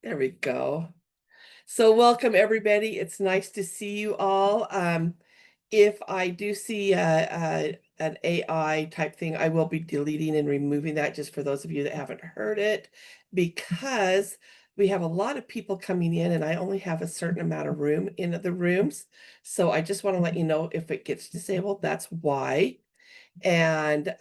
There we go. So welcome everybody. It's nice to see you all. If I do see an AI type thing, I will be deleting and removing that just for those of you that haven't heard it, because we have a lot of people coming in and I only have a certain amount of room in the rooms. So I just want to let you know if it gets disabled, that's why. And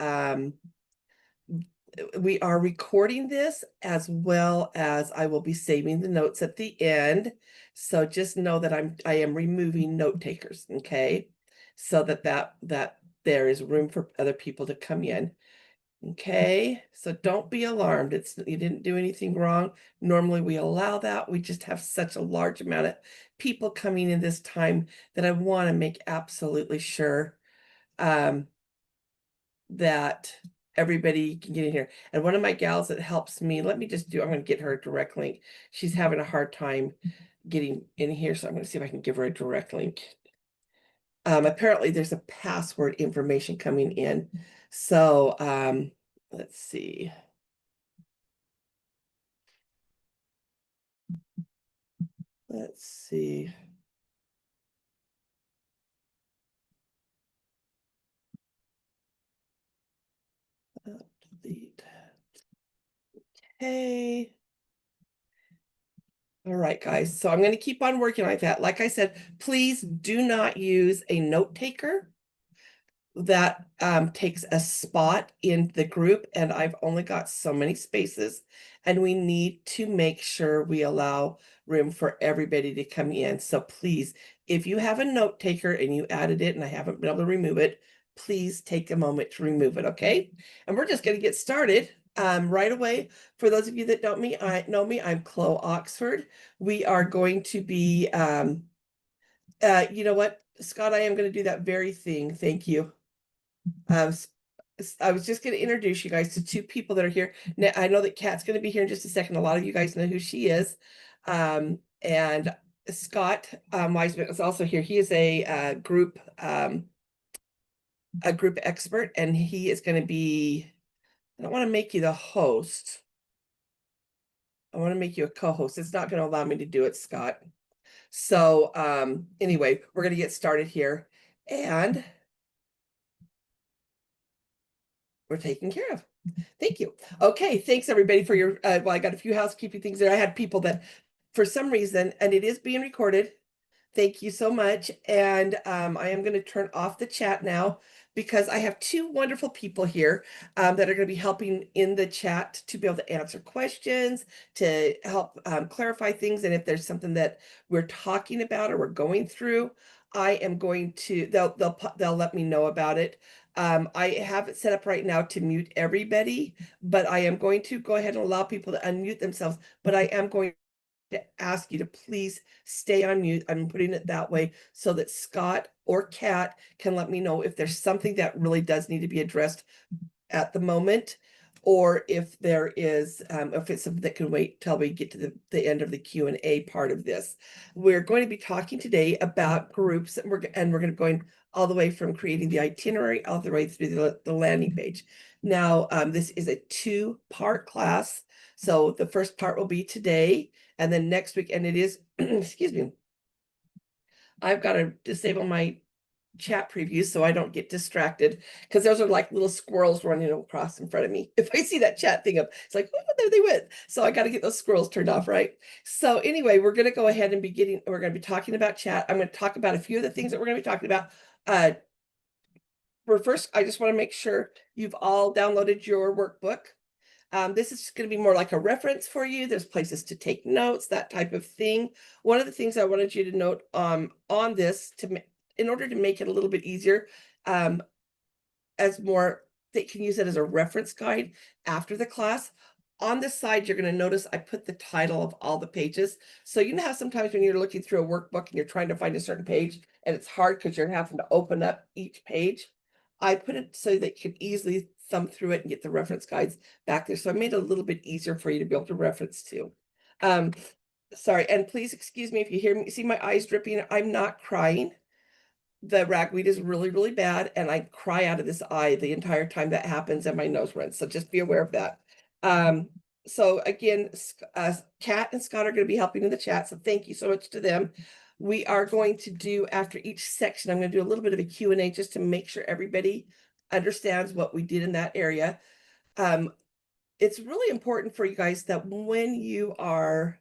we are recording this as well as I will be saving the notes at the end. So just know that I am removing note takers, okay? So that there is room for other people to come in. Okay, so don't be alarmed. You didn't do anything wrong. Normally we allow that. We just have such a large amount of people coming in this time that I want to make absolutely sure that everybody can get in here. And one of my gals that helps me, I'm going to get her a direct link. She's having a hard time getting in here, so I'm going to see if I can give her a direct link. Apparently there's a password information coming in. So let's see. Let's see. Delete. Okay. All right, guys. So I'm going to keep on working like that. Like I said, please do not use a note taker that takes a spot in the group, and I've only got so many spaces, and we need to make sure we allow room for everybody to come in. So please, if you have a note taker and you added it and I haven't been able to remove it, please take a moment to remove it, okay? And we're just going to get started right away. For those of you that don't know me, I'm Chloe Oxford. We are going to be you know what, Scott, I am going to do that very thing. Thank you. I was just going to introduce you guys to two people that are here. Now, I know that Kat's going to be here in just a second. A lot of you guys know who she is. And Scott Wiseman is also here. He is a group expert, and he is going to be, I don't want to make you the host. I want to make you a co-host. It's not going to allow me to do it, Scott. So anyway, we're going to get started here. And we're taken care of. Thank you. Okay, thanks everybody for your, well, I got a few housekeeping things there. I had people that for some reason, and it is being recorded. Thank you so much. And I am going to turn off the chat now because I have two wonderful people here that are going to be helping in the chat to be able to answer questions, to help clarify things. And if there's something that we're talking about or we're going through, I am going to, they'll let me know about it. I have it set up right now to mute everybody, but I am going to go ahead and allow people to unmute themselves, but I am going to ask you to please stay on mute. I'm putting it that way so that Scott or Kat can let me know if there's something that really does need to be addressed at the moment, or if there is, if it's something that can wait till we get to the end of the Q&A part of this. We're going to be talking today about groups, and we're going to going all the way from creating the itinerary all the way through the landing page. Now, this is a 2-part class. So the first part will be today, and then next week, and it is, excuse me, I've got to disable my chat previews so I don't get distracted, because those are like little squirrels running across in front of me. If I see that chat thing up, it's like, oh, there they went. So I got to get those squirrels turned off, right? So anyway, we're going to go ahead and we're going to be talking about chat. I'm going to talk about a few of the things that we're going to be talking about. First, I just want to make sure you've all downloaded your workbook. This is going to be more like a reference for you. There's places to take notes, that type of thing. One of the things I wanted you to note on this, in order to make it a little bit easier, as more, they can use it as a reference guide after the class. On this side, you're going to notice I put the title of all the pages. So you know how sometimes when you're looking through a workbook and you're trying to find a certain page and it's hard because you're having to open up each page. I put it so that you could easily thumb through it and get the reference guides back there. So I made it a little bit easier for you to be able to reference to. Sorry, and please excuse me if you hear me, see my eyes dripping. I'm not crying. The ragweed is really, really bad, and I cry out of this eye the entire time that happens, and my nose runs. So just be aware of that. So again, Kat and Scott are going to be helping in the chat. So thank you so much to them. We are going to do, after each section, I'm going to do a little bit of a Q&A just to make sure everybody understands what we did in that area. It's really important for you guys that when you are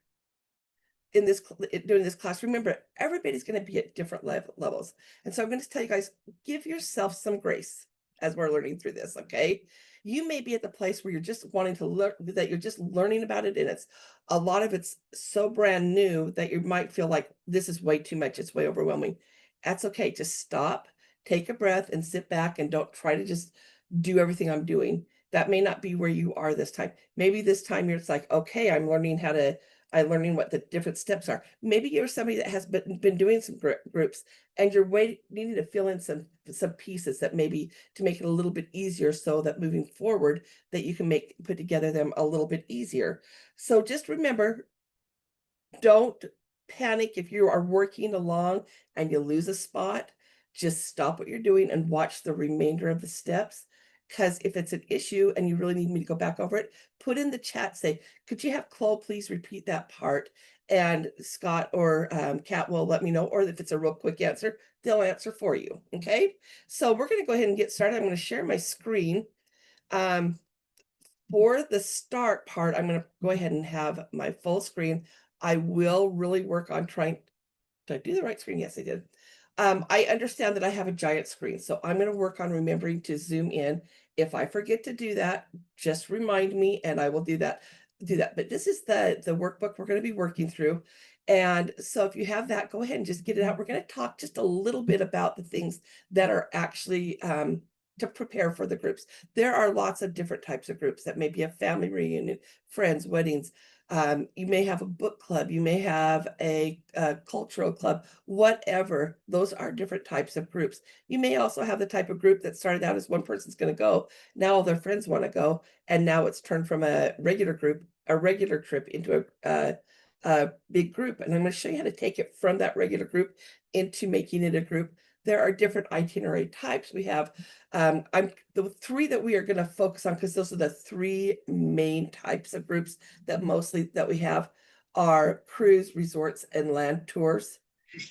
in this doing this class, remember everybody's going to be at different levels, and so I'm going to tell you guys, give yourself some grace as we're learning through this. Okay, you may be at the place where you're just wanting to learn, that you're just learning about it, and it's a lot of it's so brand new that you might feel like this is way too much, it's way overwhelming. That's okay. Just stop, take a breath, and sit back, and don't try to just do everything I'm doing. That may not be where you are this time. Maybe this time you're, it's like, okay, I'm learning what the different steps are. Maybe you're somebody that has been doing some groups, and you're needing to fill in some pieces that maybe to make it a little bit easier, so that moving forward that you can put together them a little bit easier. So just remember, don't panic if you are working along and you lose a spot. Just stop what you're doing and watch the remainder of the steps. Because if it's an issue and you really need me to go back over it, put in the chat, say, could you have Chloe please repeat that part? And Scott or Kat will let me know, or if it's a real quick answer, they'll answer for you. Okay, so we're going to go ahead and get started. I'm going to share my screen. For the start part, I'm going to go ahead and have my full screen. I will really work on trying. Did I do the right screen? Yes, I did. I understand that I have a giant screen, so I'm going to work on remembering to zoom in. If I forget to do that, just remind me and I will do that. But this is the workbook we're going to be working through. And so if you have that, go ahead and just get it out. We're going to talk just a little bit about the things that are actually to prepare for the groups. There are lots of different types of groups. That may be a family reunion, friends, weddings. You may have a book club, you may have a cultural club, whatever. Those are different types of groups. You may also have the type of group that started out as one person's going to go. Now all their friends want to go, and now it's turned from a regular trip into a big group. And I'm going to show you how to take it from that regular group into making it a group. There are different itinerary types. We have the three that we are going to focus on, because those are the three main types of groups that we have, are cruise, resorts, and land tours.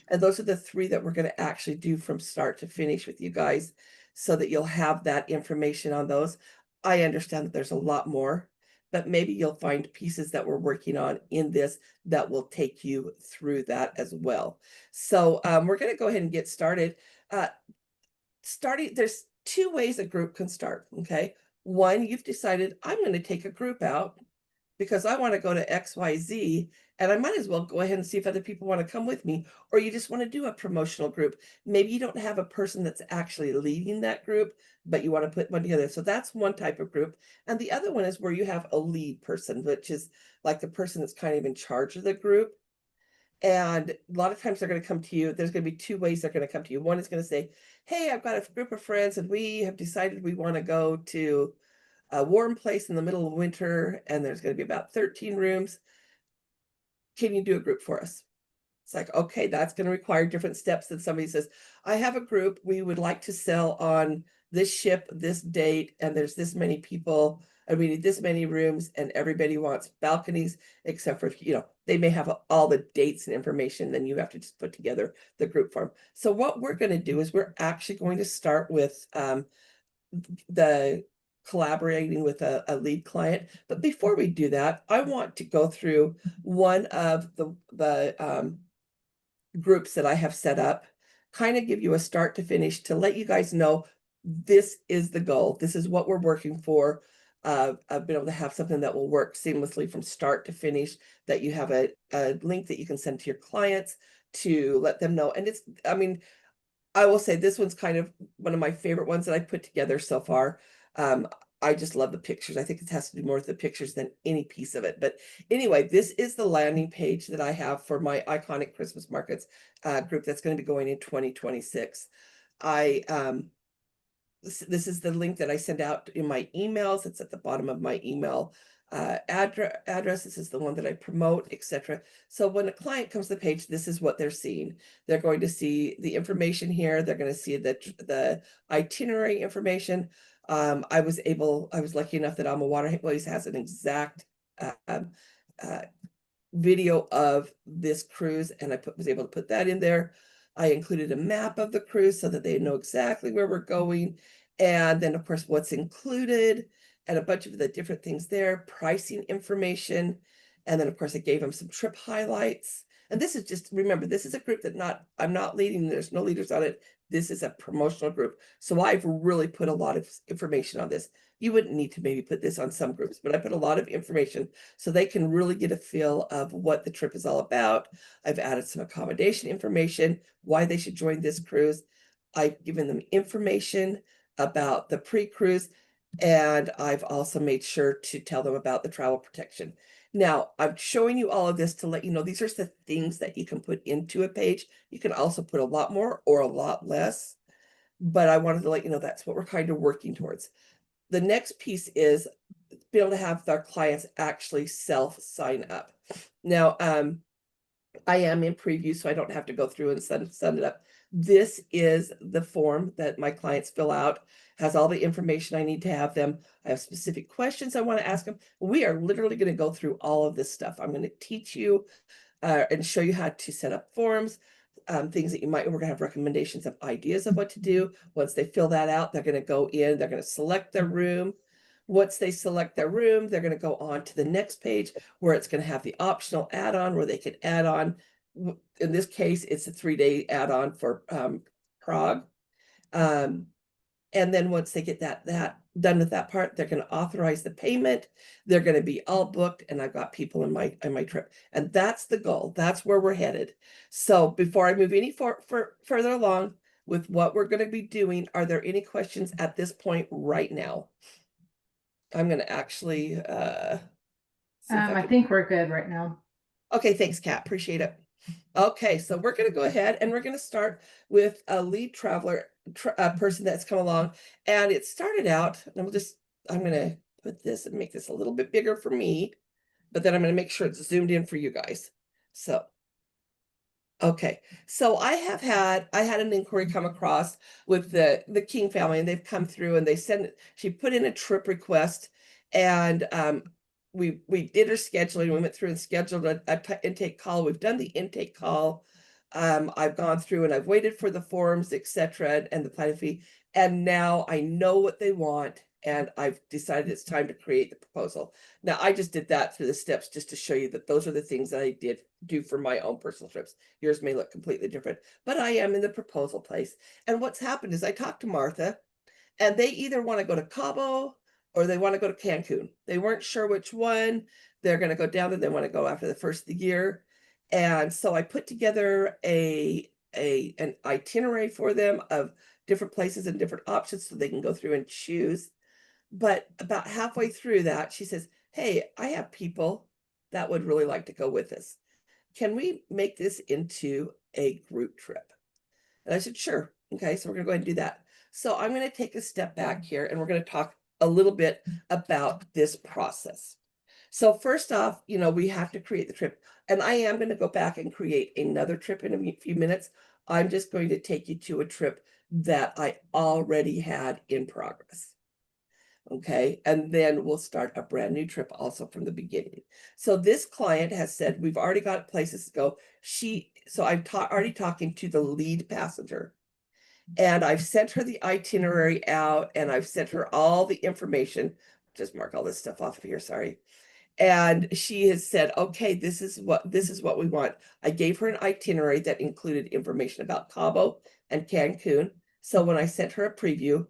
And those are the three that we're going to actually do from start to finish with you guys, so that you'll have that information on those. I understand that there's a lot more, but maybe you'll find pieces that we're working on in this that will take you through that as well. So we're going to go ahead and get started. There's two ways a group can start. Okay. One, you've decided, I'm going to take a group out because I want to go to XYZ, and I might as well go ahead and see if other people want to come with me. Or you just want to do a promotional group. Maybe you don't have a person that's actually leading that group, but you want to put one together. So that's one type of group. And the other one is where you have a lead person, which is like the person that's kind of in charge of the group. And a lot of times they're going to come to you. There's going to be two ways they're going to come to you. One is going to say, hey, I've got a group of friends and we have decided we want to go to a warm place in the middle of winter, and there's going to be about 13 rooms. Can you do a group for us? It's like, okay, that's going to require different steps than somebody says, I have a group, we would like to sail on this ship, this date, and there's this many people, and we need this many rooms, and everybody wants balconies, except for, they may have all the dates and information, then you have to just put together the group form. So what we're going to do is we're actually going to start with the collaborating with a lead client. But before we do that, I want to go through one of the groups that I have set up, kind of give you a start to finish to let you guys know this is the goal. This is what we're working for. I've been able to have something that will work seamlessly from start to finish, that you have a link that you can send to your clients to let them know. And I will say this one's kind of one of my favorite ones that I put together so far. I just love the pictures. I think it has to do more with the pictures than any piece of it. But anyway, this is the landing page that I have for my Iconic Christmas Markets group that's going to be going in 2026. This is the link that I send out in my emails. It's at the bottom of my email address. This is the one that I promote, etc. So when a client comes to the page, this is what they're seeing. They're going to see the information here. They're going to see the itinerary information. I was lucky enough that Alma Waterways has an exact uh, video of this cruise, and I was able to put that in there. I included a map of the cruise so that they know exactly where we're going. And then, of course, what's included and a bunch of the different things there, pricing information. And then, of course, I gave them some trip highlights. And this is just, remember, this is a group that I'm not leading. There's no leaders on it. This is a promotional group. So I've really put a lot of information on this. You wouldn't need to maybe put this on some groups, but I put a lot of information so they can really get a feel of what the trip is all about. I've added some accommodation information, why they should join this cruise. I've given them information about the pre-cruise, and I've also made sure to tell them about the travel protection. Now, I'm showing you all of this to let you know these are the things that you can put into a page. You can also put a lot more or a lot less, but I wanted to let you know that's what we're kind of working towards. The next piece is be able to have our clients actually self-sign up. Now, I am in preview, so I don't have to go through and send it up. This is the form that my clients fill out, has all the information I need to have them. I have specific questions I want to ask them. We are literally going to go through all of this stuff. I'm going to teach you and show you how to set up forms, things that we're going to have recommendations of ideas of what to do. Once they fill that out, they're going to go in, they're going to select their room. Once they select their room, they're going to go on to the next page where it's going to have the optional add-on where they can add on. In this case, it's a 3-day add-on for Prague. And then once they get that done with that part, they're going to authorize the payment. They're going to be all booked, and I've got people in my trip, and that's the goal. That's where we're headed. So before I move any further along with what we're going to be doing, are there any questions at this point right now? I'm going to actually see if I think we're good right now. Okay, thanks, Kat. Appreciate it. Okay, so we're going to go ahead and we're going to start with a lead traveler person that's come along, and it started out, and I'm going to put this and make this a little bit bigger for me, but then I'm going to make sure it's zoomed in for you guys. So okay, so I had an inquiry come across with the King family, and they've come through and she put in a trip request, and we did her scheduling. We went through and scheduled a intake call. We've done the intake call. I've gone through and I've waited for the forms, etc., and the planning fee, and now I know what they want, and I've decided it's time to create the proposal. Now, I just did that through the steps just to show you that those are the things that I did do for my own personal trips. Yours may look completely different, but I am in the proposal place. And what's happened is I talked to Martha, and they either want to go to Cabo or they want to go to Cancun. They weren't sure which one. They're going to go down and they want to go after the first of the year. And so I put together an itinerary for them of different places and different options so they can go through and choose. But about halfway through that, she says, hey, I have people that would really like to go with us. Can we make this into a group trip? And I said, sure. Okay, so we're going to go ahead and do that. So I'm going to take a step back here, and we're going to talk a little bit about this process. So first off, we have to create the trip, and I am going to go back and create another trip in a few minutes. I'm just going to take you to a trip that I already had in progress. Okay, and then we'll start a brand new trip also from the beginning. So this client has said, we've already got places to go. So I'm already talking to the lead passenger, and I've sent her the itinerary out, and I've sent her all the information. Just mark all this stuff off of here, sorry. And she has said, okay, this is what we want. I gave her an itinerary that included information about Cabo and Cancun. So when I sent her a preview,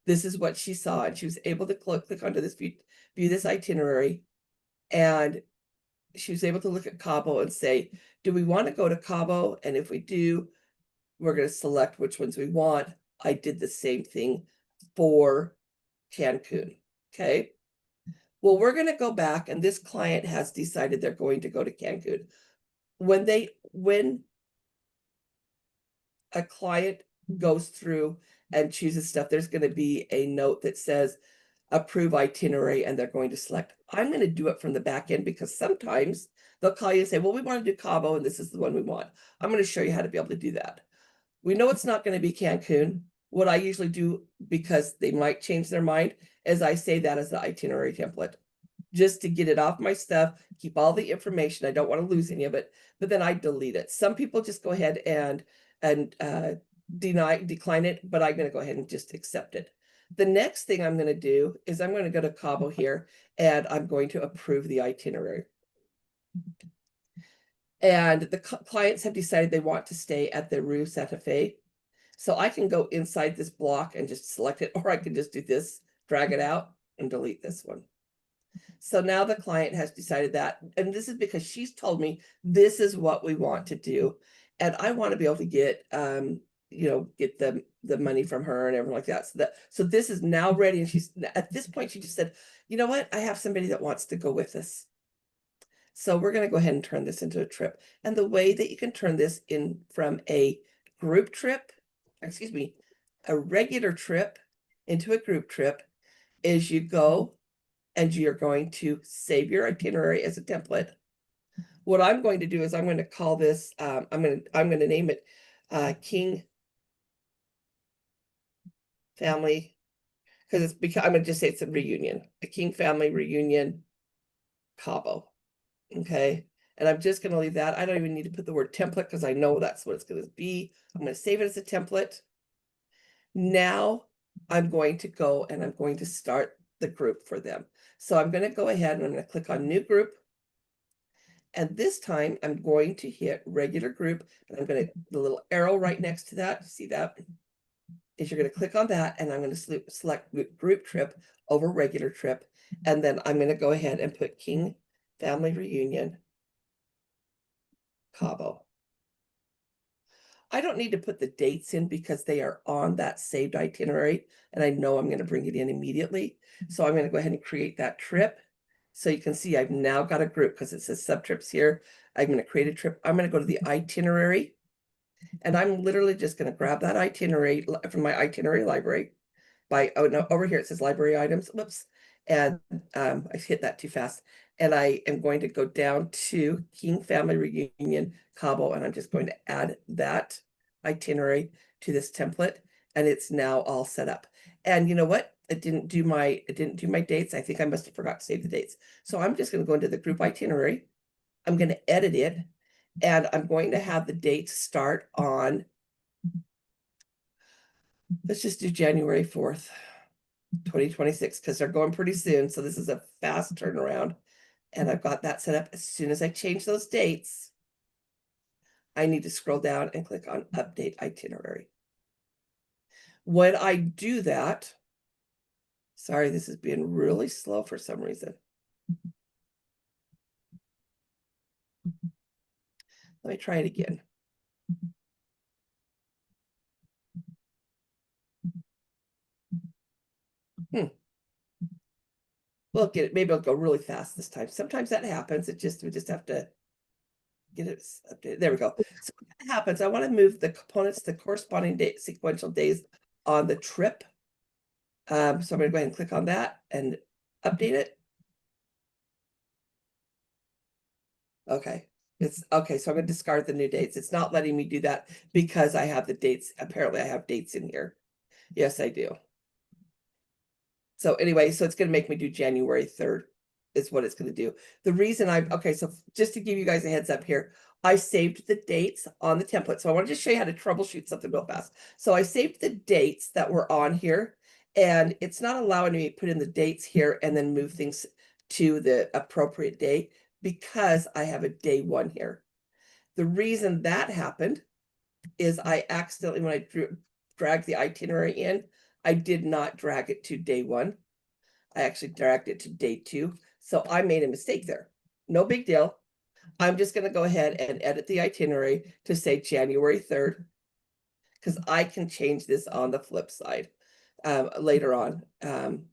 this is what she saw, and she was able to click onto this view this itinerary, and she was able to look at Cabo and say, do we want to go to Cabo? And if we do, we're going to select which ones we want. I did the same thing for Cancun. Okay. Well, we're going to go back, and this client has decided they're going to go to Cancun. When a client goes through and chooses stuff, there's going to be a note that says approve itinerary, and they're going to select. I'm going to do it from the back end because sometimes they'll call you and say, well, we want to do Cabo, and this is the one we want. I'm going to show you how to be able to do that. We know it's not going to be Cancun. What I usually do, because they might change their mind, is I say that as the itinerary template. just to get it off my stuff, keep all the information. I don't want to lose any of it, but then I delete it. Some people just go ahead and decline it, but I'm going to go ahead and just accept it. The next thing I'm going to do is I'm going to go to Cabo here and I'm going to approve the itinerary. And the clients have decided they want to stay at the Rue Santa Fe. So I can go inside this block and just select it, or I can just do this, drag it out and delete this one. So now the client has decided that, and this is because she's told me this is what we want to do. And I want to be able to get, get the money from her and everything like that. So this is now ready. And she's, at this point, she just said, you know what? I have somebody that wants to go with us. So we're going to go ahead and turn this into a trip. And the way that you can turn this in from a group trip, a regular trip into a group trip is you go and you're going to save your itinerary as a template. What I'm going to do is I'm going to call this, I'm going to name it King Family, because I'm going to just say it's a reunion, a King Family Reunion Cabo. Okay. And I'm just going to leave that. I don't even need to put the word template because I know that's what it's going to be. I'm going to save it as a template. Now I'm going to go and I'm going to start the group for them. So I'm going to go ahead and I'm going to click on new group. And this time I'm going to hit regular group and I'm going to, the little arrow right next to that, see that? Is you're going to click on that and I'm going to select group trip over regular trip. And then I'm going to go ahead and put King Family Reunion Cabo. I don't need to put the dates in because they are on that saved itinerary and I know I'm going to bring it in immediately. So I'm going to go ahead and create that trip. So you can see I've now got a group because it says sub trips here. I'm going to create a trip. I'm going to go to the itinerary and I'm literally just going to grab that itinerary from my itinerary library over here it says library items. Whoops. And I hit that too fast. And I am going to go down to King Family Reunion Cabo, and I'm just going to add that itinerary to this template, and it's now all set up. And you know what? It didn't do my dates. I think I must have forgot to save the dates. So I'm just going to go into the group itinerary. I'm going to edit it, and I'm going to have the dates start on, let's just do January 4th. 2026 because they're going pretty soon. So this is a fast turnaround. And I've got that set up. As soon as I change those dates, I need to scroll down and click on update itinerary. When I do that, sorry, this is being really slow for some reason. Let me try it again. We'll get it. Maybe I'll go really fast this time. Sometimes that happens. We just have to get it updated. There we go. So what happens, I want to move the components, the corresponding date, sequential days on the trip. So I'm going to go ahead and click on that and update it. Okay. It's okay. So I'm going to discard the new dates. It's not letting me do that because I have the dates. Apparently I have dates in here. Yes, I do. So anyway, so it's going to make me do January 3rd is what it's going to do. The reason okay, so just to give you guys a heads up here, I saved the dates on the template. So I want to just show you how to troubleshoot something real fast. So I saved the dates that were on here and it's not allowing me to put in the dates here and then move things to the appropriate day because I have a day one here. The reason that happened is I accidentally, when I dragged the itinerary in, I did not drag it to day one. I actually dragged it to day 2. So I made a mistake there. No big deal. I'm just going to go ahead and edit the itinerary to say January 3rd, because I can change this on the flip side later on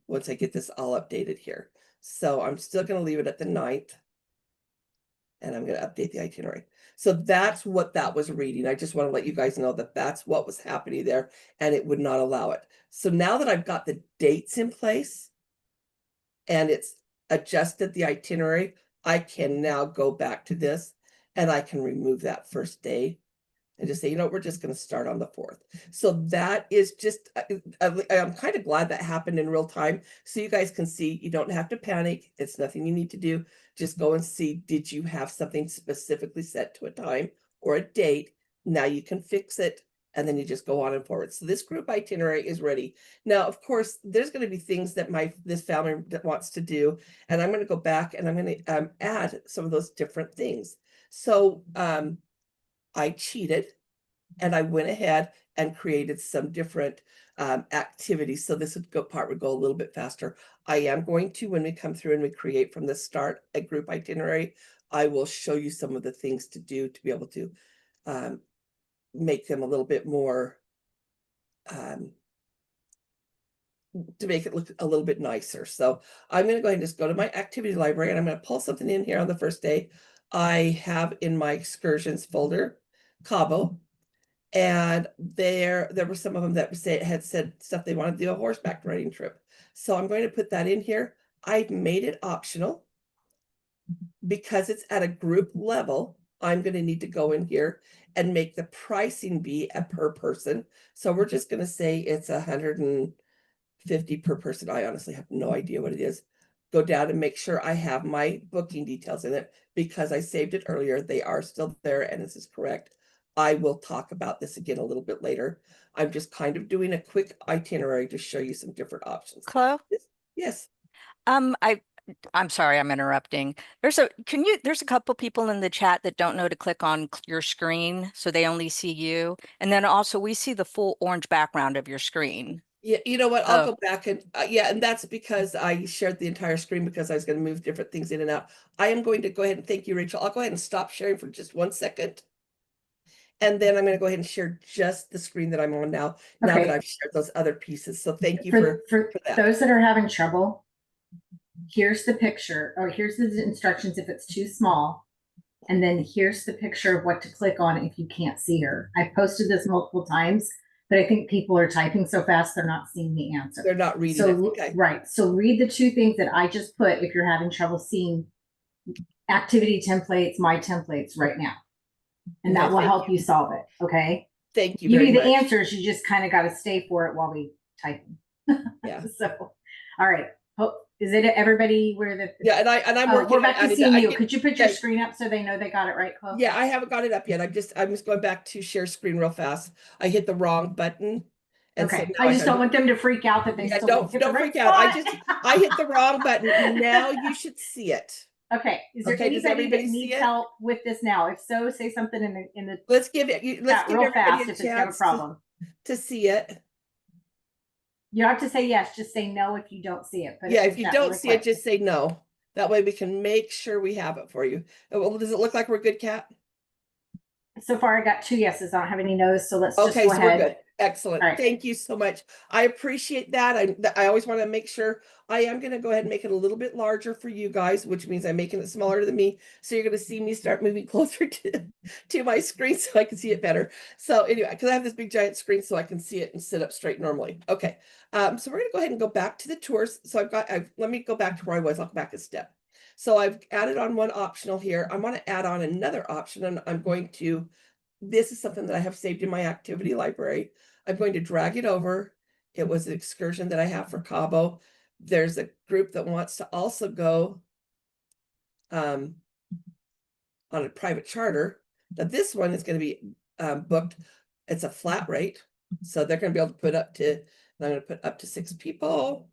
once I get this all updated here. So I'm still going to leave it at the 9th. And I'm going to update the itinerary. So that's what that was reading. I just want to let you guys know that that's what was happening there and it would not allow it. So now that I've got the dates in place and it's adjusted the itinerary, I can now go back to this and I can remove that first day and just say, you know, we're just going to start on the 4th. So that is just, I'm kind of glad that happened in real time. So you guys can see, you don't have to panic. It's nothing you need to do. Just go and see, did you have something specifically set to a time or a date? Now you can fix it. And then you just go on and forward. So this group itinerary is ready. Now, of course, there's going to be things that this family wants to do, and I'm going to go back and I'm going to add some of those different things. So I cheated and I went ahead and created some different activities. So this part would go a little bit faster. I am going to, when we come through and we create from the start a group itinerary, I will show you some of the things to do to be able to make them a little bit more, to make it look a little bit nicer. So I'm going to go ahead and just go to my activity library, and I'm going to pull something in here on the first day. I have in my excursions folder Cabo, and there were some of them that had said stuff they wanted to do a horseback riding trip. So I'm going to put that in here. I've made it optional because it's at a group level. I'm going to need to go in here and make the pricing be a per person. So we're just going to say it's 150 per person. I honestly have no idea what it is. Go down and make sure I have my booking details in it because I saved it earlier. They are still there and this is correct. I will talk about this again a little bit later. I'm just kind of doing a quick itinerary to show you some different options. Chloe? Yes. Um, I I'm sorry, I'm interrupting. There's a couple people in the chat that don't know to click on your screen, so they only see you. And then also we see the full orange background of your screen. Yeah, you know what? I'll Oh, go back and yeah, and that's because I shared the entire screen because I was going to move different things in and out. I am going to go ahead and thank you, Rachel. I'll go ahead and stop sharing for just 1 second. And then I'm going to go ahead and share just the screen that I'm on now that Okay. I've shared those other pieces. So thank you For for that. those that are having trouble, here's the picture, or here's the instructions if it's too small. And then here's the picture of what to click on if you can't see her. I've posted this multiple times, but I think people are typing so fast they're not seeing the answer. They're not reading it. Okay. Right. So read the 2 things that I just put if you're having trouble seeing activity templates, my templates right now. And Okay, that will thank help you. you solve it. Okay. Thank you Give very you the much. answers. You just kind of got to stay for it while we type. Yeah. So, all right. Is it everybody where the Yeah, and I'm working we're on back to adding seeing that. you. Could you put your screen up so they know they got it right, Chloe? Yeah, I haven't got it up yet. I'm just going back to share screen real fast. I hit the wrong button. And Okay. so I just don't want them to freak out that they yeah, still don't hit the right freak out. spot. I hit the wrong button. Now you should see it. Okay. Is there Okay, does anybody everybody that see needs it? help with this now? If so, say something in the Let's give chat real everybody fast a if it's got a chance problem. to see it. You don't have to say yes, just say no if you don't see it. Yeah, if you don't see it, just say no. That way we can make sure we have it for you. Well, does it look like we're good, Kat? So far, I got 2 yeses. I don't have any no's, so let's just Okay, go so ahead. we're good. Excellent. All right. Thank you so much. I appreciate that. I always want to make sure I am going to go ahead and make it a little bit larger for you guys, which means I'm making it smaller than me. So you're going to see me start moving closer to my screen so I can see it better. So anyway, because I have this big giant screen so I can see it and sit up straight normally. Okay. So we're going to go ahead and go back to the tours. So let me go back to where I was. I'll go back a step. So I've added on one optional here. I want to add on another option, and I'm going to, this is something that I have saved in my activity library. I'm going to drag it over. It was an excursion that I have for Cabo. There's a group that wants to also go on a private charter. Now this one is going to be booked. It's a flat rate. So they're going to be able to put up to, I'm going to put up to 6 people.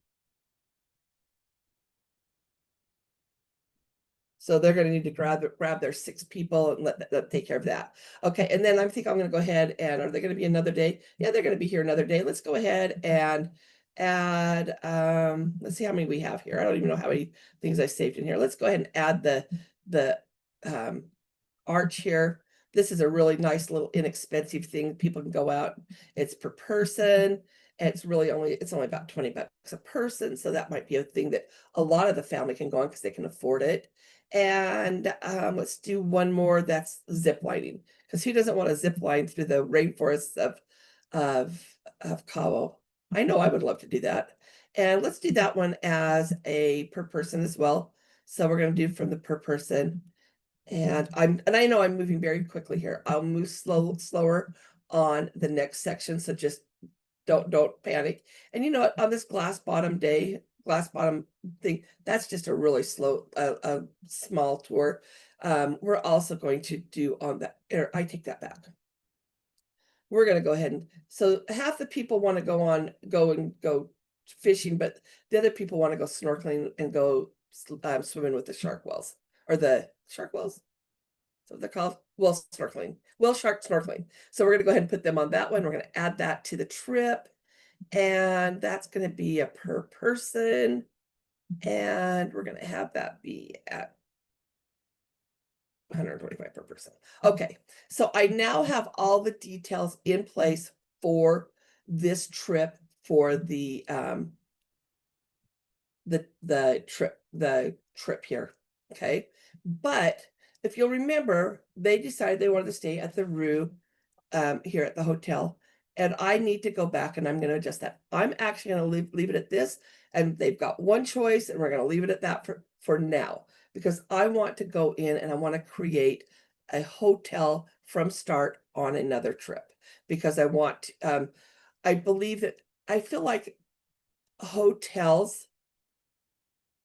So they're going to need to grab their 6 people and let them take care of that. Okay, and then I think I'm going to go ahead and, are they going to be another day? Yeah, they're going to be here another day. Let's go ahead and add, let's see how many we have here. I don't even know how many things I saved in here. Let's go ahead and add the arch here. This is a really nice little inexpensive thing. People can go out. It's per person. And it's only about 20 bucks a person. So that might be a thing that a lot of the family can go on because they can afford it. And let's do one more, that's zip lining, because who doesn't want to zip line through the rainforests of Cabo? I know I would love to do that. And let's do that one as a per person as well. So we're going to do from the per person. And I know I'm moving very quickly here. I'll move slower on the next section. So just don't panic. And you know what, on this glass bottom thing, that's just a really slow, a small tour. We're also going to do on that, or I take that back. We're gonna go ahead and, so half the people want to go fishing, but the other people want to go snorkeling and go swimming with the shark whales, or the shark whales. So they're called whale snorkeling, whale shark snorkeling. So we're gonna go ahead and put them on that one. We're gonna add that to the trip, and that's gonna be a per person, and we're gonna have that be at 125 per person. Okay, so I now have all the details in place for this trip, for the trip here. Okay, but if you'll remember, they decided they wanted to stay at the Rue here at the hotel, and I need to go back and I'm going to adjust that. I'm actually going to leave it at this, and they've got one choice, and we're going to leave it at that for now, because I want to go in and I want to create a hotel from start on another trip, because I want, I believe that, I feel like hotels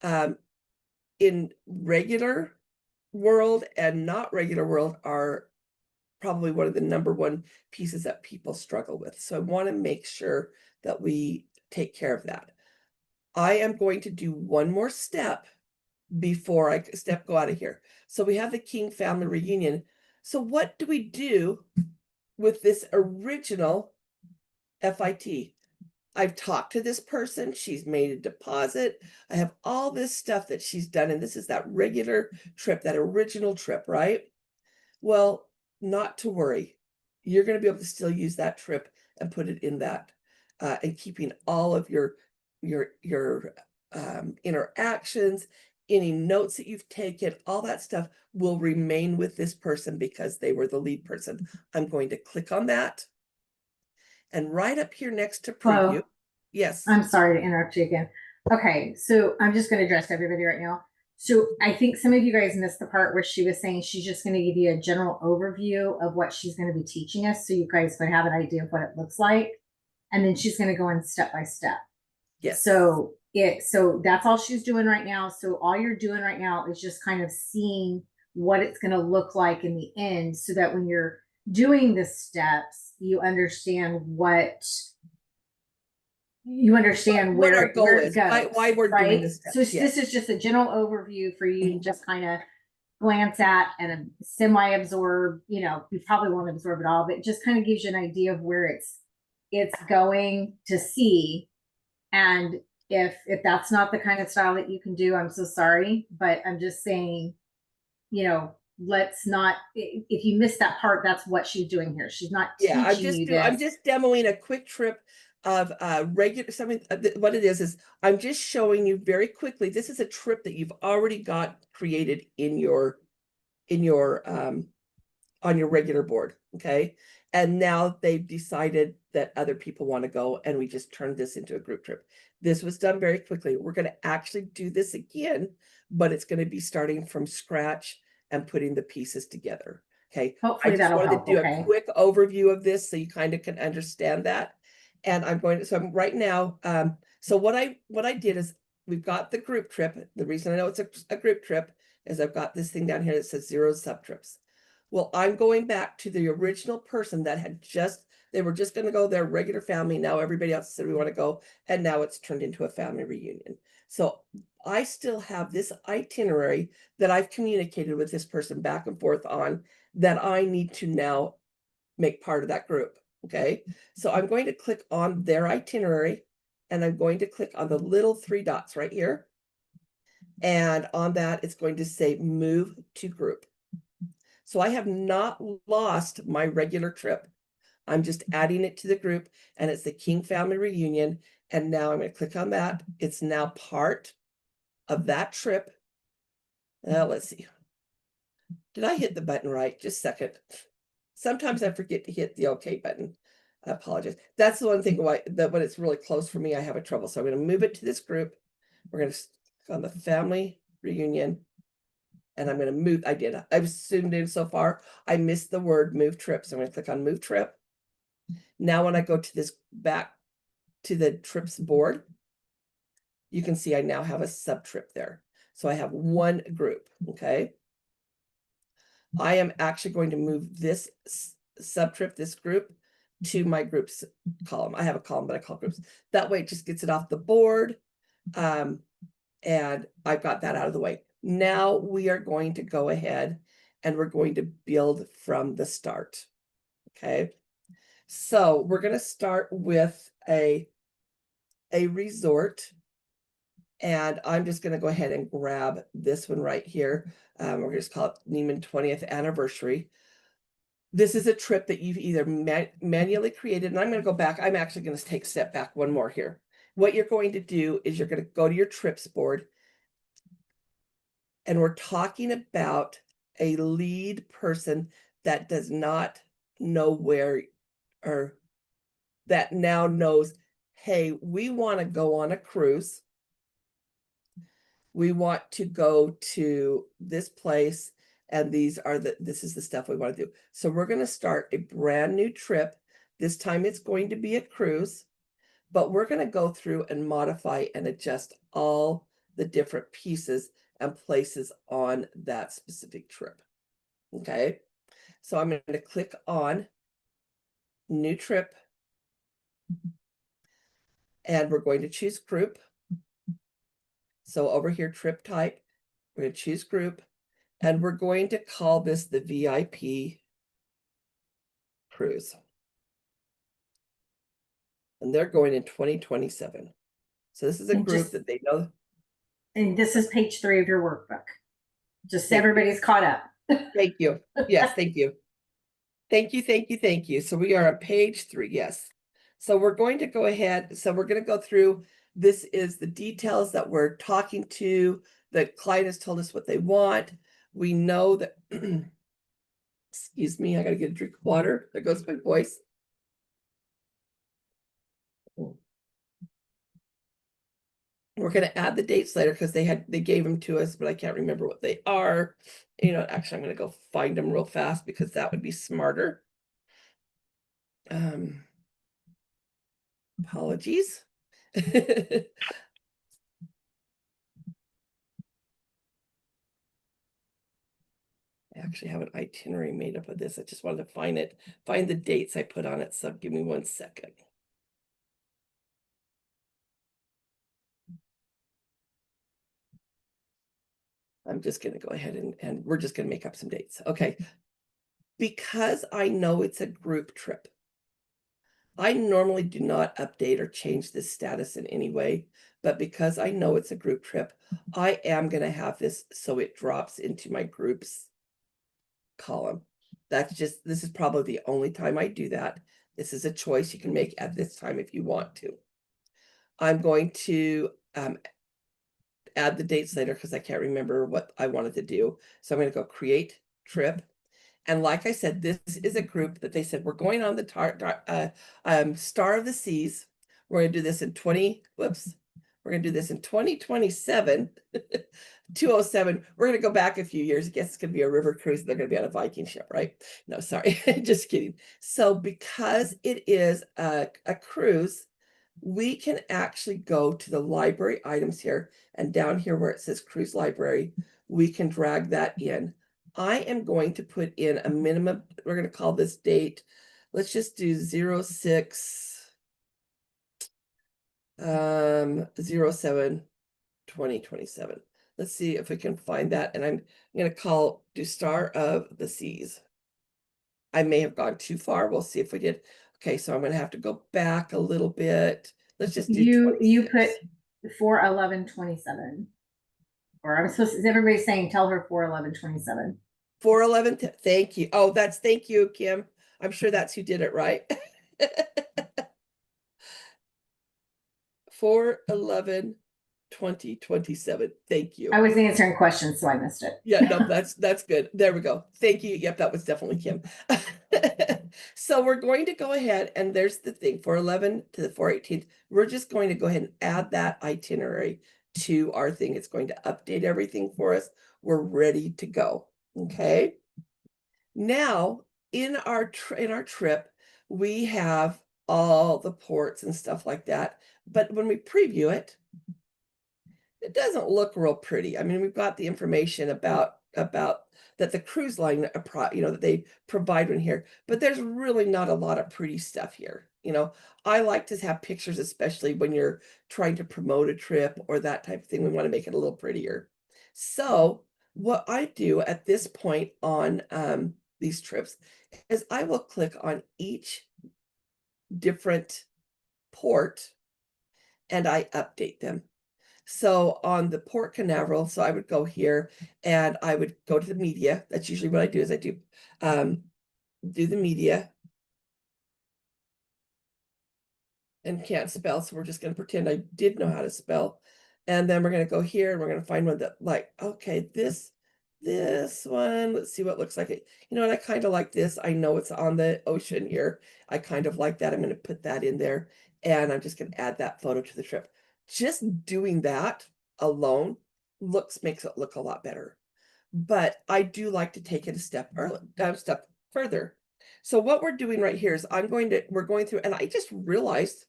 in regular world and not regular world are probably one of the number one pieces that people struggle with. So I want to make sure that we take care of that. I am going to do one more step before I go out of here. So we have the King family reunion. So what do we do with this original FIT? I've talked to this person. She's made a deposit. I have all this stuff that she's done. And this is that regular trip, that original trip, right? Well, not to worry. You're going to be able to still use that trip and put it in that, and keeping all of your interactions, any notes that you've taken, all that stuff will remain with this person because they were the lead person. I'm going to click on that. And right up here next to preview. Hello. Yes. I'm sorry to interrupt you again. Okay, so I'm just going to address everybody right now. So I think some of you guys missed the part where she was saying she's just going to give you a general overview of what she's going to be teaching us, so you guys would have an idea of what it looks like, and then she's going to go in step by step. Yes. So that's all she's doing right now. So all you're doing right now is just kind of seeing what it's going to look like in the end, so that when you're doing the steps, you understand where what our goal where it is, goes, why we're doing this step. So this is just a general overview for you to just kind of glance at and semi-absorb. You probably won't absorb it all, but it just kind of gives you an idea of where it's going to see. And if that's not the kind of style that you can do, I'm so sorry, but I'm just saying, let's not, if you missed that part, that's what she's doing here. She's not teaching you this. I'm just demoing a quick trip of regular something. What it is I'm just showing you very quickly. This is a trip that you've already got created in your on your regular board. Okay, and now they've decided that other people want to go, and we just turned this into a group trip. This was done very quickly. We're going to actually do this again, but it's going to be starting from scratch and putting the pieces together. Okay, Hopefully I just that'll wanted help. to do Okay. a quick overview of this so you kind of can understand that. And I'm going to, so I'm right now, so what I did is, we've got the group trip. The reason I know it's a group trip is I've got this thing down here that says 0 sub-trips. Well, I'm going back to the original person that had they were just going to go their regular family. Now everybody else said we want to go, and now it's turned into a family reunion. So I still have this itinerary that I've communicated with this person back and forth on, that I need to now make part of that group. Okay, so I'm going to click on their itinerary, and I'm going to click on the little 3 dots right here. And on that, it's going to say move to group. So I have not lost my regular trip. I'm just adding it to the group, and it's the King family reunion. And now I'm going to click on that. It's now part of that trip. Now let's see. Did I hit the button right? Just a second. Sometimes I forget to hit the OK button. I apologize. That's the one thing why that when it's really close for me, I have a trouble. So I'm going to move it to this group. We're going to click on the family reunion. and I'm going to move. I've assumed it so far. I missed the word move trip. So I'm going to click on move trip. Now, when I go to this back to the trips board, you can see I now have a sub trip there. So I have one group. Okay. I am actually going to move this sub trip, this group, to my groups column. I have a column, but I call groups. That way it just gets it off the board. And I've got that out of the way. Now we are going to go ahead and we're going to build from the start. Okay. So we're going to start with a resort. And I'm just going to go ahead and grab this one right here. We're going to just call it Neiman 20th anniversary. This is a trip that you've either manually created, and I'm going to go back. I'm actually going to take a step back one more here. What you're going to do is you're going to go to your trips board, and we're talking about a lead person that does not know where, or that now knows, hey, we want to go on a cruise. We want to go to this place, and this is the stuff we want to do. So we're going to start a brand new trip. This time it's going to be a cruise, but we're going to go through and modify and adjust all the different pieces and places on that specific trip. Okay. So I'm going to click on new trip, and we're going to choose group. So over here, trip type, we're going to choose group, and we're going to call this the VIP cruise. And they're going in 2027. So this is a group that they know. And this is page 3 of your workbook. Just so everybody's caught up. Thank you. Yes, thank you. Thank you, thank you, thank you. So we are on page 3, yes. So we're going to go ahead. So we're going to go through. This is the details that we're talking to. The client has told us what they want. We know that, excuse me, I got to get a drink of water. There goes my voice. We're going to add the dates later because they gave them to us, but I can't remember what they are. You know, actually, I'm going to go find them real fast because that would be smarter. Apologies. I actually have an itinerary made up of this. I just wanted to find the dates I put on it. So give me 1 second. I'm just going to go ahead and we're just going to make up some dates. Okay. Because I know it's a group trip, I normally do not update or change this status in any way, but because I know it's a group trip, I am going to have this so it drops into my groups column. This is probably the only time I do that. This is a choice you can make at this time if you want to. I'm going to add the dates later because I can't remember what I wanted to do. So I'm going to go create trip. And like I said, this is a group that they said, we're going on the Star of the Seas. We're going to do this in 2027, 207. We're going to go back a few years. I guess it's going to be a river cruise. They're going to be on a Viking ship, right? No, sorry, just kidding. So because it is a cruise, we can actually go to the library items here, and down here where it says cruise library, we can drag that in. I am going to put in a minimum. We're going to call this date. Let's just do 07/2027. Let's see if we can find that. And I'm going to do Star of the Seas. I may have gone too far. We'll see if we did. Okay, so I'm going to have to go back a little bit. Let's just do you put 4/11/27. Or I'm supposed to, is everybody saying tell her 4/11/27? 4/11. Thank you. Oh, thank you, Kim. I'm sure that's who did it, right? 4/11/2027. Thank you. I was answering questions, so I missed it. Yeah, no, that's good. There we go. Thank you. Yep, that was definitely Kim. So we're going to go ahead, and there's the thing, 4/11 to the 4/18. We're just going to go ahead and add that itinerary to our thing. It's going to update everything for us. We're ready to go. Okay. Now in our trip, we have all the ports and stuff like that. But when we preview it, it doesn't look real pretty. I mean, we've got the information about that the cruise line, that they provide in here, but there's really not a lot of pretty stuff here. I like to have pictures, especially when you're trying to promote a trip or that type of thing. We want to make it a little prettier. So what I do at this point on these trips is I will click on each different port and I update them. So on the Port Canaveral, so I would go here and I would go to the media. That's usually what I do, is I do the media. And can't spell, so we're just going to pretend I did know how to spell. And then we're going to go here and we're going to find one that, like, okay, this one, let's see what it looks like. You know what, I kind of like this. I know it's on the ocean here. I kind of like that. I'm going to put that in there and I'm just going to add that photo to the trip. Just doing that alone makes it look a lot better. But I do like to take it a step further. So what we're doing right here is we're going through, and I just realized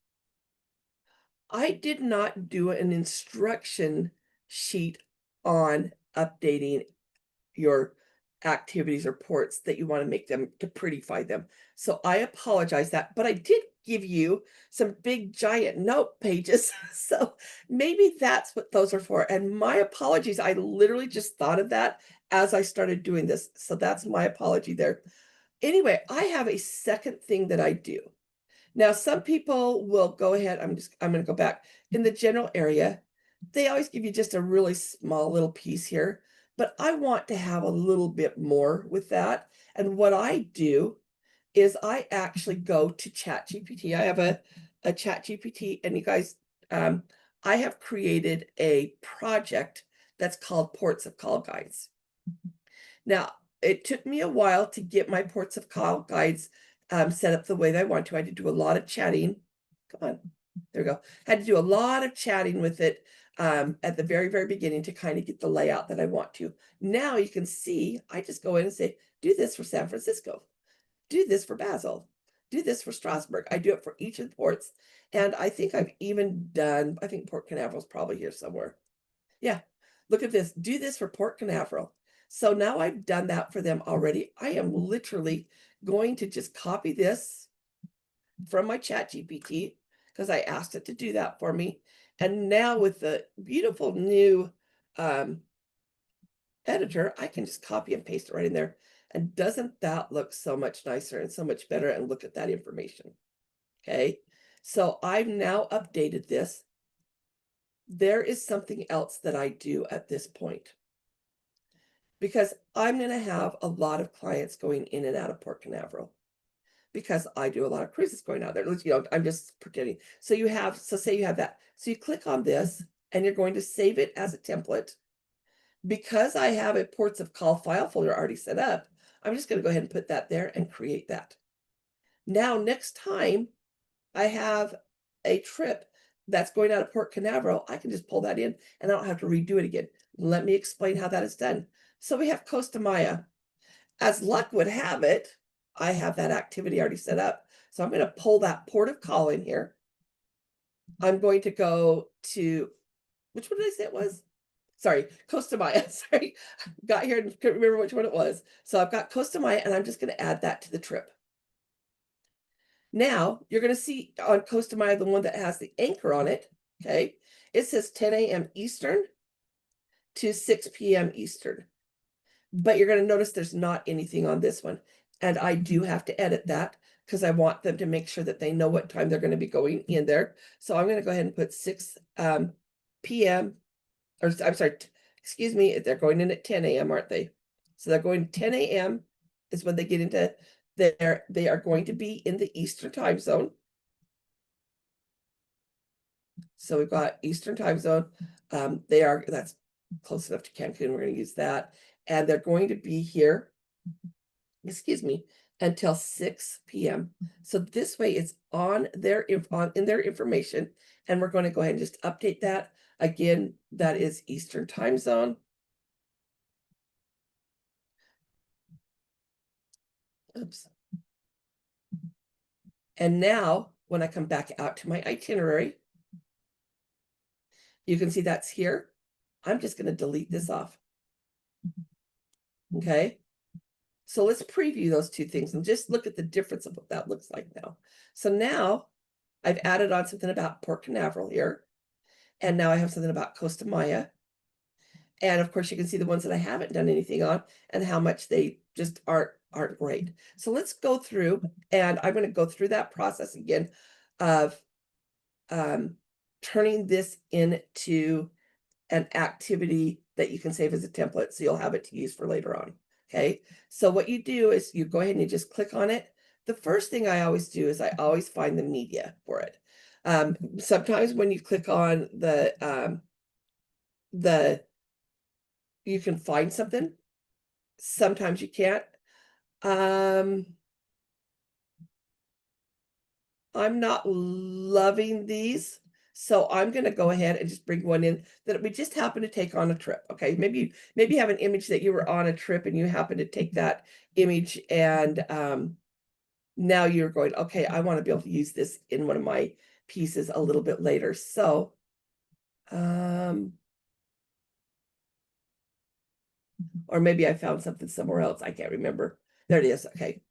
I did not do an instruction sheet on updating your activities or ports that you want to make them to prettify them. So I apologize that, but I did give you some big giant note pages. So maybe that's what those are for. And my apologies. I literally just thought of that as I started doing this. So that's my apology there. Anyway, I have a second thing that I do. Now, some people will go ahead. I'm going to go back in the general area. They always give you just a really small little piece here, but I want to have a little bit more with that. And what I do is I actually go to ChatGPT. I have a ChatGPT, and you guys, I have created a project that's called Ports of Call Guides. Now, it took me a while to get my Ports of Call Guides set up the way that I want to. I had to do a lot of chatting. Come on, there we go. Had to do a lot of chatting with it at the very, very beginning to kind of get the layout that I want to. Now you can see, I just go in and say, do this for San Francisco, do this for Basel, do this for Strasbourg. I do it for each of the ports. And I think I've even done, I think Port Canaveral is probably here somewhere. Yeah, look at this, do this for Port Canaveral. So now I've done that for them already. I am literally going to just copy this from my ChatGPT because I asked it to do that for me. And now with the beautiful new editor, I can just copy and paste it right in there. And doesn't that look so much nicer and so much better? And look at that information. Okay, so I've now updated this. There is something else that I do at this point, because I'm going to have a lot of clients going in and out of Port Canaveral, because I do a lot of cruises going out there. I'm just pretending. So say you have that. So you click on this and you're going to save it as a template. Because I have a Ports of Call file folder already set up, I'm just going to go ahead and put that there and create that. Now, next time I have a trip that's going out of Port Canaveral, I can just pull that in and I don't have to redo it again. Let me explain how that is done. So we have Costa Maya. As luck would have it, I have that activity already set up. So I'm going to pull that port of call in here. I'm going to go to, which one did I say it was? Sorry, Costa Maya. Sorry, got here and couldn't remember which one it was. So I've got Costa Maya and I'm just going to add that to the trip. Now you're going to see on Costa Maya, the one that has the anchor on it. Okay. It says 10 a.m. Eastern to 6 p.m. Eastern. But you're going to notice there's not anything on this one. And I do have to edit that because I want them to make sure that they know what time they're going to be going in there. So I'm going to go ahead and put 6 p.m. or I'm sorry, excuse me, they're going in at 10 a.m., aren't they? So they're going 10 a.m. is when they get into they are going to be in the Eastern time zone. So we've got Eastern time zone. That's close enough to Cancun. We're going to use that. And they're going to be here, excuse me, until 6 p.m. So this way it's on in their information. And we're going to go ahead and just update that. Again, that is Eastern time zone. Oops. And now when I come back out to my itinerary, you can see that's here. I'm just going to delete this off. Okay. So let's preview those two things and just look at the difference of what that looks like now. So now I've added on something about Port Canaveral here. And now I have something about Costa Maya. And of course, you can see the ones that I haven't done anything on and how much they just aren't great. So let's go through, and I'm going to go through that process again of turning this into an activity that you can save as a template, so you'll have it to use for later on. Okay, so what you do is you go ahead and you just click on it. The first thing I always do is I always find the media for it. Sometimes when you click on the you can find something. Sometimes you can't. I'm not loving these, so I'm going to go ahead and just bring one in that we just happen to take on a trip. Okay, maybe you have an image that you were on a trip and you happen to take that image, and now you're going, okay, I want to be able to use this in one of my pieces a little bit later. So or maybe I found something somewhere else. I can't remember. There it is. Okay.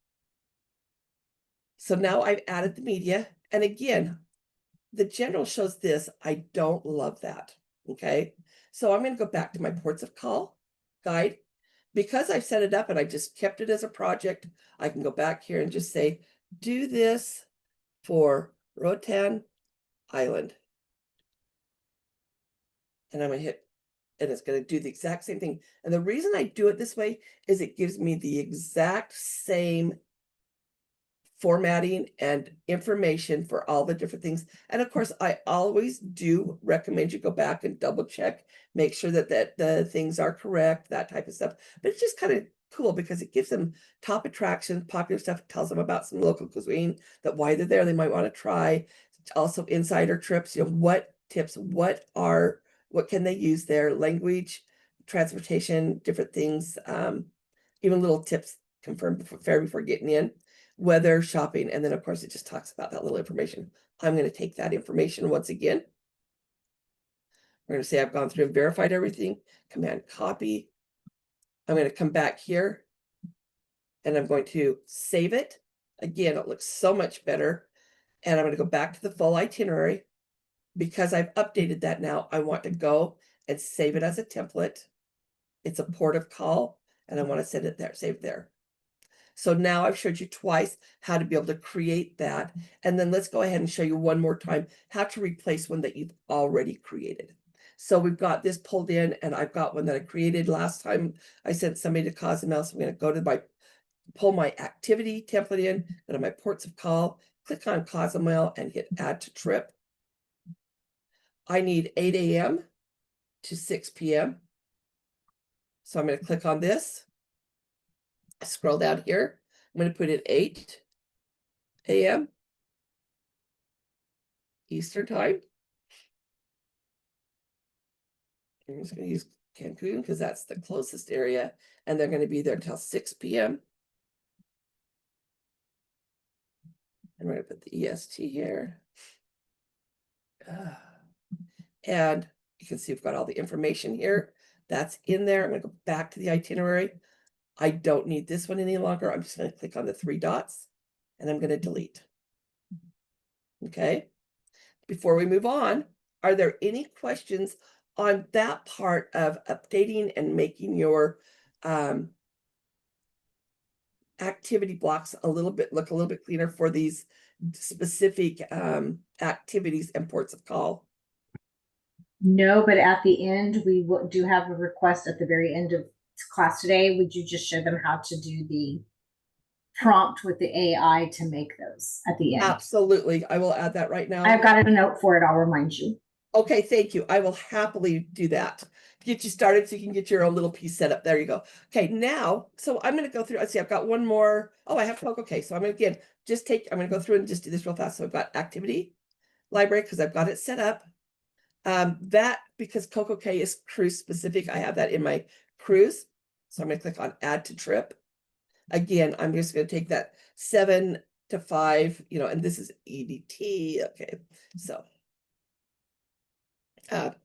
So now I've added the media. And again, the general shows this. I don't love that. Okay. So I'm going to go back to my ports of call guide. Because I've set it up and I just kept it as a project, I can go back here and just say, do this for Roatan Island. And I'm going to hit, and it's going to do the exact same thing. And the reason I do it this way is it gives me the exact same formatting and information for all the different things. And of course, I always do recommend you go back and double check, make sure that the things are correct, that type of stuff. But it's just kind of cool because it gives them top attractions, popular stuff. It tells them about some local cuisine, that why they're there, they might want to try. Also insider trips, what tips, what can they use there, language, transportation, different things, even little tips confirmed before getting in, weather, shopping, and then of course it just talks about that little information. I'm going to take that information once again. We're going to say I've gone through and verified everything, command copy. I'm going to come back here and I'm going to save it. Again, it looks so much better. And I'm going to go back to the full itinerary. Because I've updated that now, I want to go and save it as a template. It's a port of call, and I want to send it there, save there. So now I've showed you twice how to be able to create that. And then let's go ahead and show you one more time how to replace one that you've already created. So we've got this pulled in, and I've got one that I created last time I sent somebody to Cozumel. So I'm going to go to pull my activity template in, go to my ports of call, click on Cozumel and hit add to trip. I need 8 a.m. to 6 p.m. So I'm going to click on this. Scroll down here. I'm going to put it 8 a.m. Eastern time. I'm just going to use Cancun because that's the closest area, and they're going to be there until 6 p.m. And we're going to put the EST here. And you can see we've got all the information here. That's in there. I'm going to go back to the itinerary. I don't need this one any longer. I'm just going to click on the 3 dots and I'm going to delete. Okay. Before we move on, are there any questions on that part of updating and making your activity blocks look a little bit cleaner for these specific activities and ports of call? No, but at the end, we do have a request at the very end of class today. Would you just show them how to do the prompt with the AI to make those at the end? Absolutely. I will add that right now. I've got a note for it. I'll remind you. Okay, thank you. I will happily do that. Get you started so you can get your own little piece set up. There you go. Okay, now, so I'm going to go through. Let's see, I've got one more. Oh, I have to. Okay, so I'm going to I'm going to go through and just do this real fast. So I've got activity library because I've got it set up. That, because Coco Cay is cruise specific, I have that in my cruise. So I'm gonna click on add to trip. Again, I'm just gonna take that 7 to 5, you know, and this is EDT. Okay, so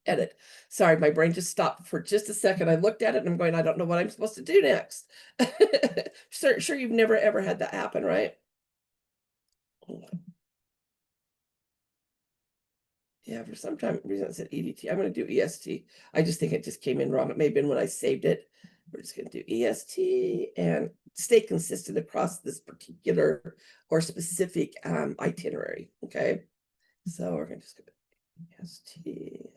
edit. Sorry, my brain just stopped for just a second. I looked at it and I'm going, I don't know what I'm supposed to do next. Sure, you've never ever had that happen, right? Yeah, for some reason it said EDT. I'm going to do EST. I just think it just came in wrong. It may have been when I saved it. We're just going to do EST and stay consistent across this particular or specific itinerary. Okay, so we're going to just go EST.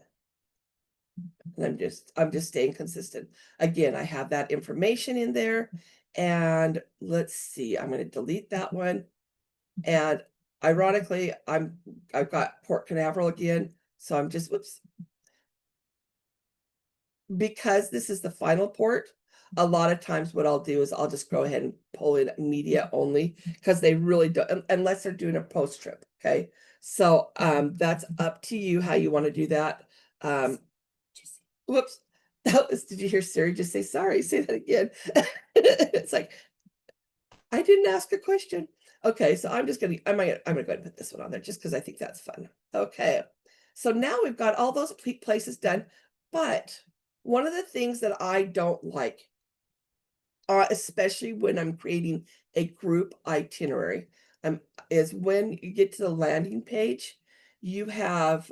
And I'm just staying consistent. Again, I have that information in there. And let's see, I'm going to delete that one. And ironically, I've got Port Canaveral again. So I'm just, whoops. Because this is the final port, a lot of times what I'll do is I'll just go ahead and pull in media only because they really don't, unless they're doing a post trip. Okay. So that's up to you how you want to do that. Whoops. Did you hear Siri just say sorry? Say that again. It's like, I didn't ask a question. Okay, so I'm gonna go ahead and put this one on there just because I think that's fun. Okay, so now we've got all those places done, but one of the things that I don't like, especially when I'm creating a group itinerary, is when you get to the landing page, you have,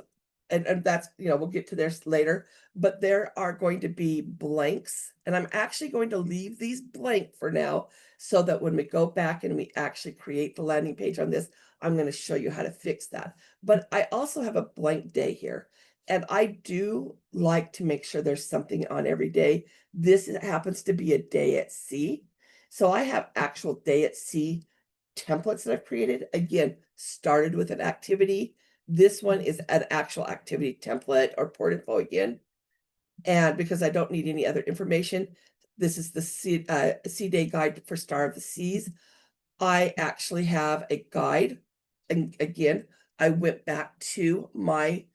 and that's, you know, we'll get to this later, but there are going to be blanks, and I'm actually going to leave these blank for now so that when we go back and we actually create the landing page on this, I'm going to show you how to fix that. But I also have a blank day here, and I do like to make sure there's something on every day. This happens to be a day at sea. So I have actual day at sea templates that I've created. Again, started with an activity. This one is an actual activity template or port info again. And because I don't need any other information, this is the sea day guide for Star of the Seas. I actually have a guide. And again, I went back to my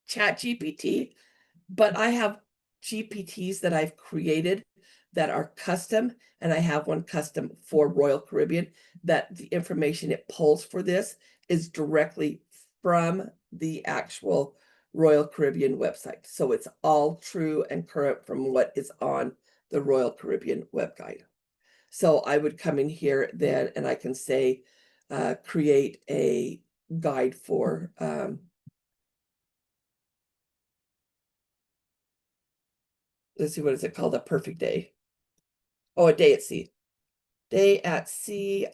Chat GPT, but I have GPTs that I've created that are custom, and I have one custom for Royal Caribbean that the information it pulls for this is directly from the actual Royal Caribbean website. So it's all true and current from what is on the Royal Caribbean web guide. So I would come in here then and I can say, create a guide for let's see, what is it called? A perfect day. Oh, a day at sea. Day at sea,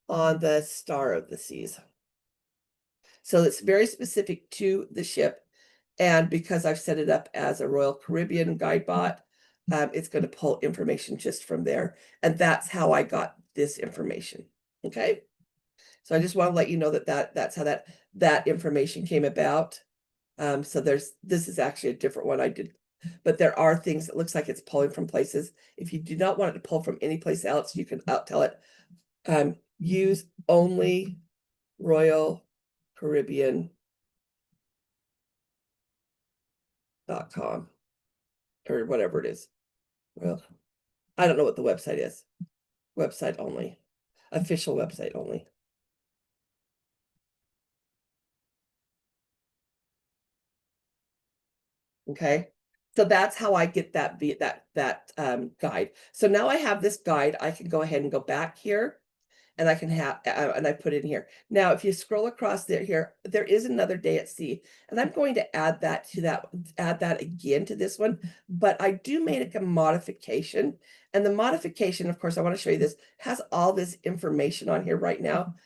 on the Star of the Seas. So it's very specific to the ship. And because I've set it up as a Royal Caribbean guide bot, it's going to pull information just from there. And that's how I got this information. Okay. So I just want to let you know that's how that information came about. So this is actually a different one I did, but there are things that looks like it's pulling from places. If you do not want it to pull from any place else, you can tell it, use only Royal Caribbean.com or whatever it is. Well, I don't know what the website is. Website only, official website only. Okay. So that's how I get that guide. So now I have this guide. I can go ahead and go back here and I can have, and I put it in here. Now, if you scroll across there, there is another day at sea, and I'm going to add that again to this one, but I do make a modification. And the modification, of course, I want to show you this, has all this information on here right now.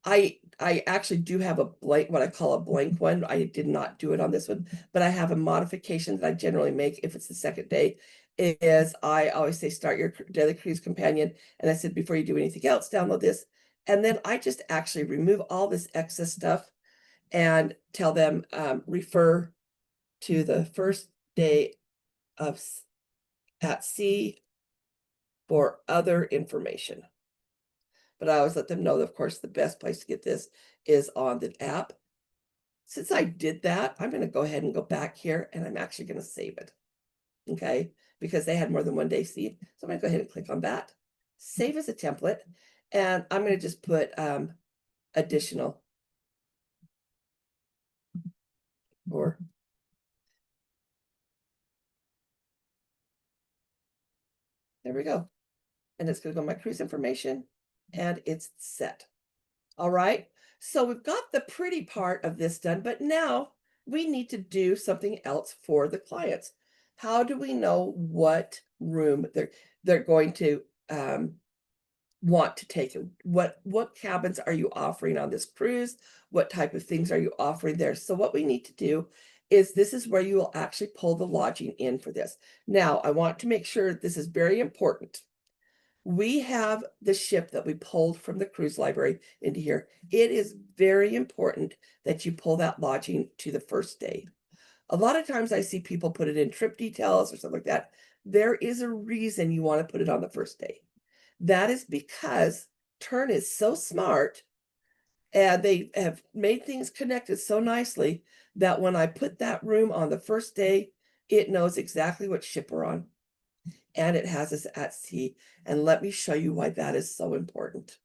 I actually do have a blank, what I call a blank one. I did not do it on this one, but I have a modification that I generally make if it's the second day. Is I always say start your daily cruise companion, and I said before you do anything else, download this, and then I just actually remove all this excess stuff and tell them refer to the first day of at sea for other information. but I always let them know that, of course, the best place to get this is on the app. Since I did that, I'm going to go ahead and go back here and I'm actually going to save it. Okay, because they had more than one day seed. So I'm going to go ahead and click on that, save as a template, and I'm going to just put additional or there we go. And it's going to go my cruise information and it's set. All right. So we've got the pretty part of this done, but now we need to do something else for the clients. How do we know what room they're going to want to take? What cabins are you offering on this cruise? What type of things are you offering there? So what we need to do is this is where you will actually pull the lodging in for this. Now, I want to make sure this is very important. We have the ship that we pulled from the cruise library into here. It is very important that you pull that lodging to the first day. A lot of times I see people put it in trip details or something like that. There is a reason you want to put it on the first day. That is because Turn is so smart and they have made things connected so nicely that when I put that room on the first day, it knows exactly what ship we're on. And it has us at sea. And let me show you why that is so important.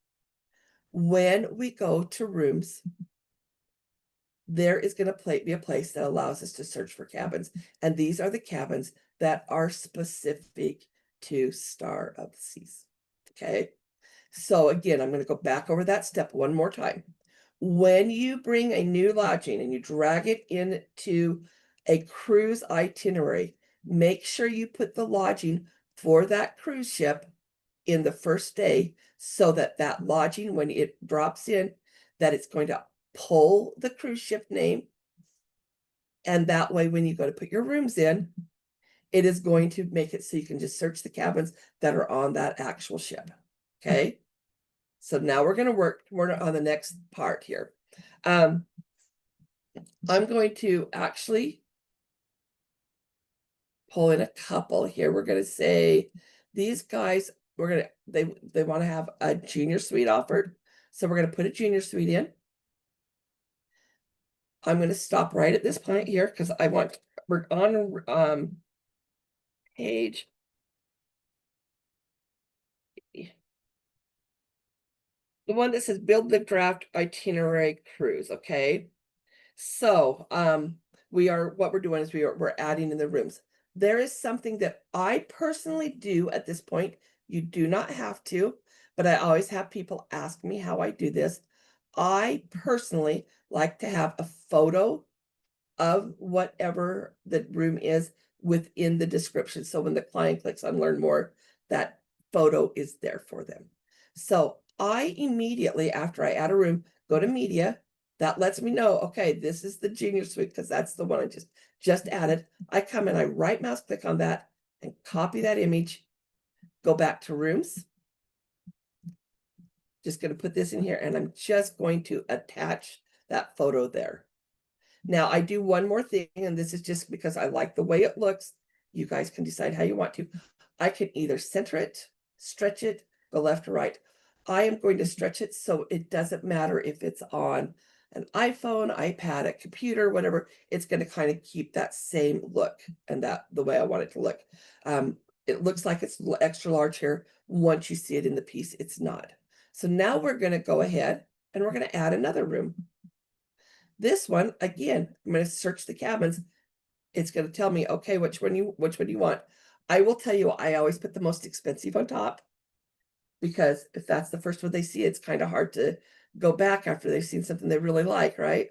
When we go to rooms, there is going to be a place that allows us to search for cabins. And these are the cabins that are specific to Star of the Seas. Okay. So again, I'm going to go back over that step one more time. When you bring a new lodging and you drag it into a cruise itinerary, make sure you put the lodging for that cruise ship in the first day so that that lodging, when it drops in, that it's going to pull the cruise ship name. And that way, when you go to put your rooms in, it is going to make it so you can just search the cabins that are on that actual ship. Okay. So now we're going to work on the next part here. I'm going to actually pull in a couple here. We're going to say these guys, they want to have a junior suite offered. So we're going to put a junior suite in. I'm going to stop right at this point here because we're on page. The one that says build the draft itinerary cruise. Okay. So what we're doing is we're adding in the rooms. There is something that I personally do at this point. You do not have to, but I always have people ask me how I do this. I personally like to have a photo of whatever the room is within the description. So when the client clicks on learn more, that photo is there for them. So I immediately, after I add a room, go to media. That lets me know, okay, this is the junior suite because that's the one I just added. I come and I right mouse click on that and copy that image, go back to rooms. Just going to put this in here and I'm just going to attach that photo there. Now I do one more thing, and this is just because I like the way it looks. You guys can decide how you want to. I can either center it, stretch it, go left or right. I am going to stretch it so it doesn't matter if it's on an iPhone, iPad, a computer, whatever. It's going to kind of keep that same look and that the way I want it to look. It looks like it's extra large here. Once you see it in the piece, it's not. So now we're going to go ahead and we're going to add another room. This one, again, I'm going to search the cabins. It's going to tell me, okay, which one you want. I will tell you, I always put the most expensive on top because if that's the first one they see, it's kind of hard to go back after they've seen something they really like, right?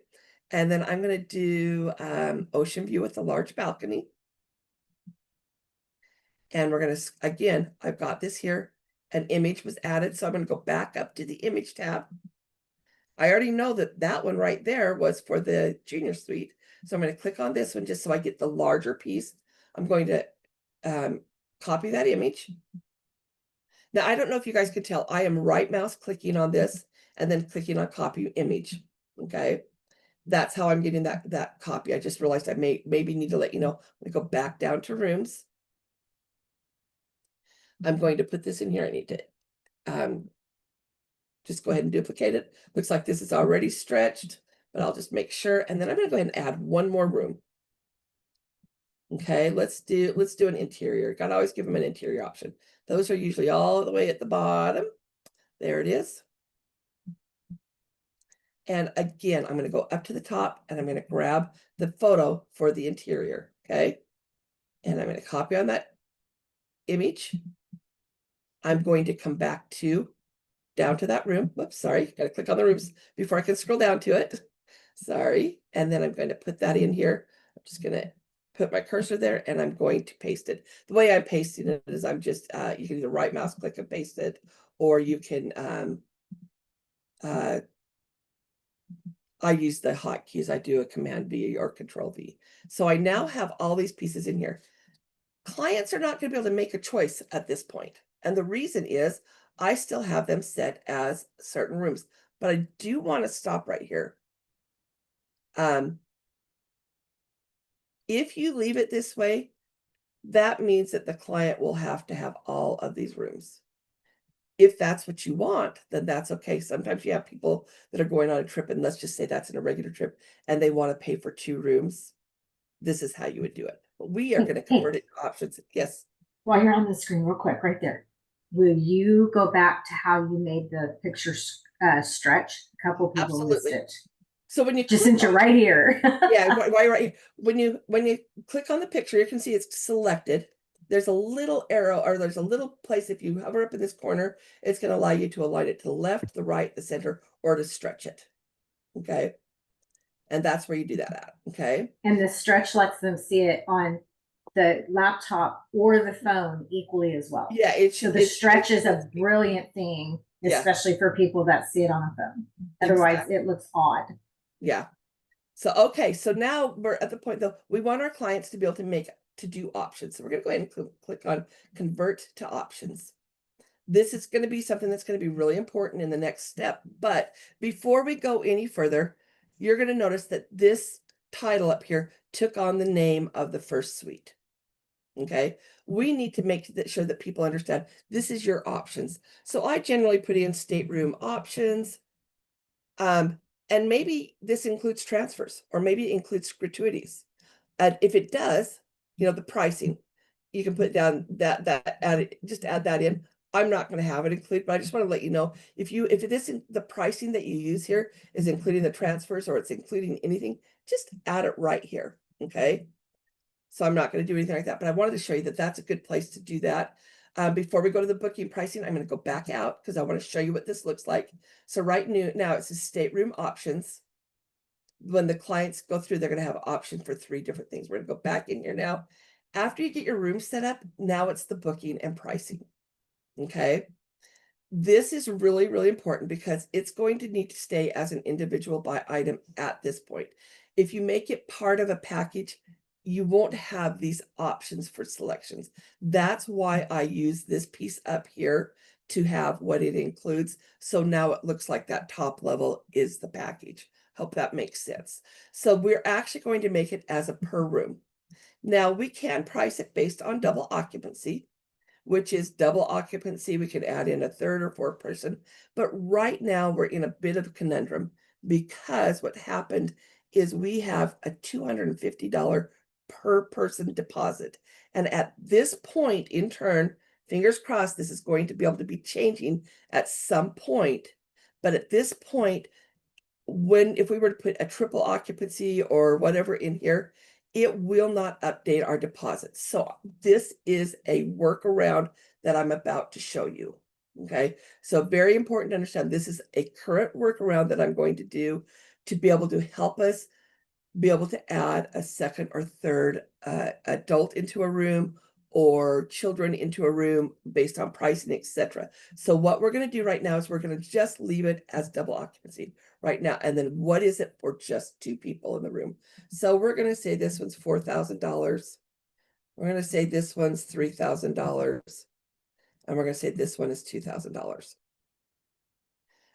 And then I'm going to do ocean view with a large balcony. And we're going to, again, I've got this here. An image was added, so I'm going to go back up to the image tab. I already know that that one right there was for the junior suite. So I'm going to click on this one just so I get the larger piece. I'm going to copy that image. Now, I don't know if you guys could tell, I am right mouse clicking on this and then clicking on copy image. Okay. That's how I'm getting that copy. I just realized I maybe need to let you know. I'm going to go back down to rooms. I'm going to put this in here. I need to Just go ahead and duplicate it. Looks like this is already stretched, but I'll just make sure. And then I'm going to go ahead and add one more room. Okay, let's do an interior. Gotta always give them an interior option. Those are usually all the way at the bottom. There it is. And again, I'm going to go up to the top and I'm going to grab the photo for the interior. Okay. And I'm going to copy on that image. I'm going to come back down to that room. Whoops, sorry. Got to click on the rooms before I can scroll down to it. Sorry. And then I'm going to put that in here. I'm just going to put my cursor there and I'm going to paste it. The way I'm pasting it is I'm just, you can either right mouse click and paste it, or you can, I use the hotkeys. I do a Command V or Control V. So I now have all these pieces in here. Clients are not going to be able to make a choice at this point. And the reason is I still have them set as certain rooms, but I do want to stop right here. If you leave it this way, that means that the client will have to have all of these rooms. If that's what you want, then that's okay. Sometimes you have people that are going on a trip, and let's just say that's in a regular trip, and they want to pay for 2 rooms. This is how you would do it. But we are going to convert it to options. Yes. While you're on the screen, real quick, right there, will you go back to how you made the picture stretch? A couple people missed Absolutely. it. So when you Just since you're right here. yeah, why right here? When you click on the picture, you can see it's selected. There's a little arrow, or there's a little place. If you hover up in this corner, it's going to allow you to align it to the left, the right, the center, or to stretch it. Okay. And that's where you do that at. Okay. And the stretch lets them see it on the laptop or the phone equally as well. Yeah. So the stretch is a brilliant thing, especially for people that see it on a phone. Otherwise, it looks odd. Yeah. So, okay. So now we're at the point though, we want our clients to be able to do options. So we're going to go ahead and click on convert to options. This is going to be something that's going to be really important in the next step. But before we go any further, you're going to notice that this title up here took on the name of the first suite. Okay. We need to make sure that people understand this is your options. So I generally put in stateroom options. And maybe this includes transfers, or maybe it includes gratuities. And if it does, the pricing, you can put down just add that in. I'm not going to have it include, but I just want to let you know if it isn't the pricing that you use here is including the transfers, or it's including anything, just add it right here. Okay. So I'm not going to do anything like that, but I wanted to show you that that's a good place to do that. Before we go to the booking pricing, I'm going to go back out because I want to show you what this looks like. So right now it says stateroom options. When the clients go through, they're going to have an option for 3 different things. We're going to go back in here now. After you get your room set up, now it's the booking and pricing. Okay. This is really, really important because it's going to need to stay as an individual by item at this point. If you make it part of a package, you won't have these options for selections. That's why I use this piece up here to have what it includes. So now it looks like that top level is the package. Hope that makes sense. So we're actually going to make it as a per room. Now we can price it based on double occupancy, which is double occupancy. We could add in a 3rd or 4th person. But right now we're in a bit of a conundrum because what happened is we have a $250 per person deposit. And at this point in turn, fingers crossed, this is going to be able to be changing at some point. But at this point, if we were to put a triple occupancy or whatever in here, it will not update our deposits. So this is a workaround that I'm about to show you. Okay. So very important to understand this is a current workaround that I'm going to do to be able to help us be able to add a 2nd or 3rd adult into a room, or children into a room based on pricing, etc. So what we're going to do right now is we're going to just leave it as double occupancy right now. And then what is it for just 2 people in the room? So we're going to say this one's $4,000. We're going to say this one's $3,000. And we're going to say this one is $2,000.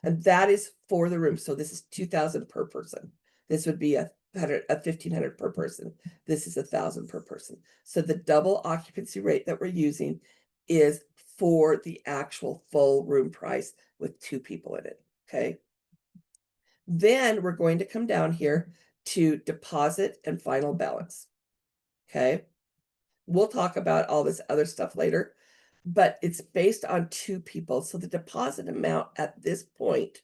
And that is for the room. So this is $2,000 per person. This would be a $1,500 per person. This is $1,000 per person. So the double occupancy rate that we're using is for the actual full room price with 2 people in it, okay? Then we're going to come down here to deposit and final balance, okay? We'll talk about all this other stuff later, but it's based on 2 people, so the deposit amount at this point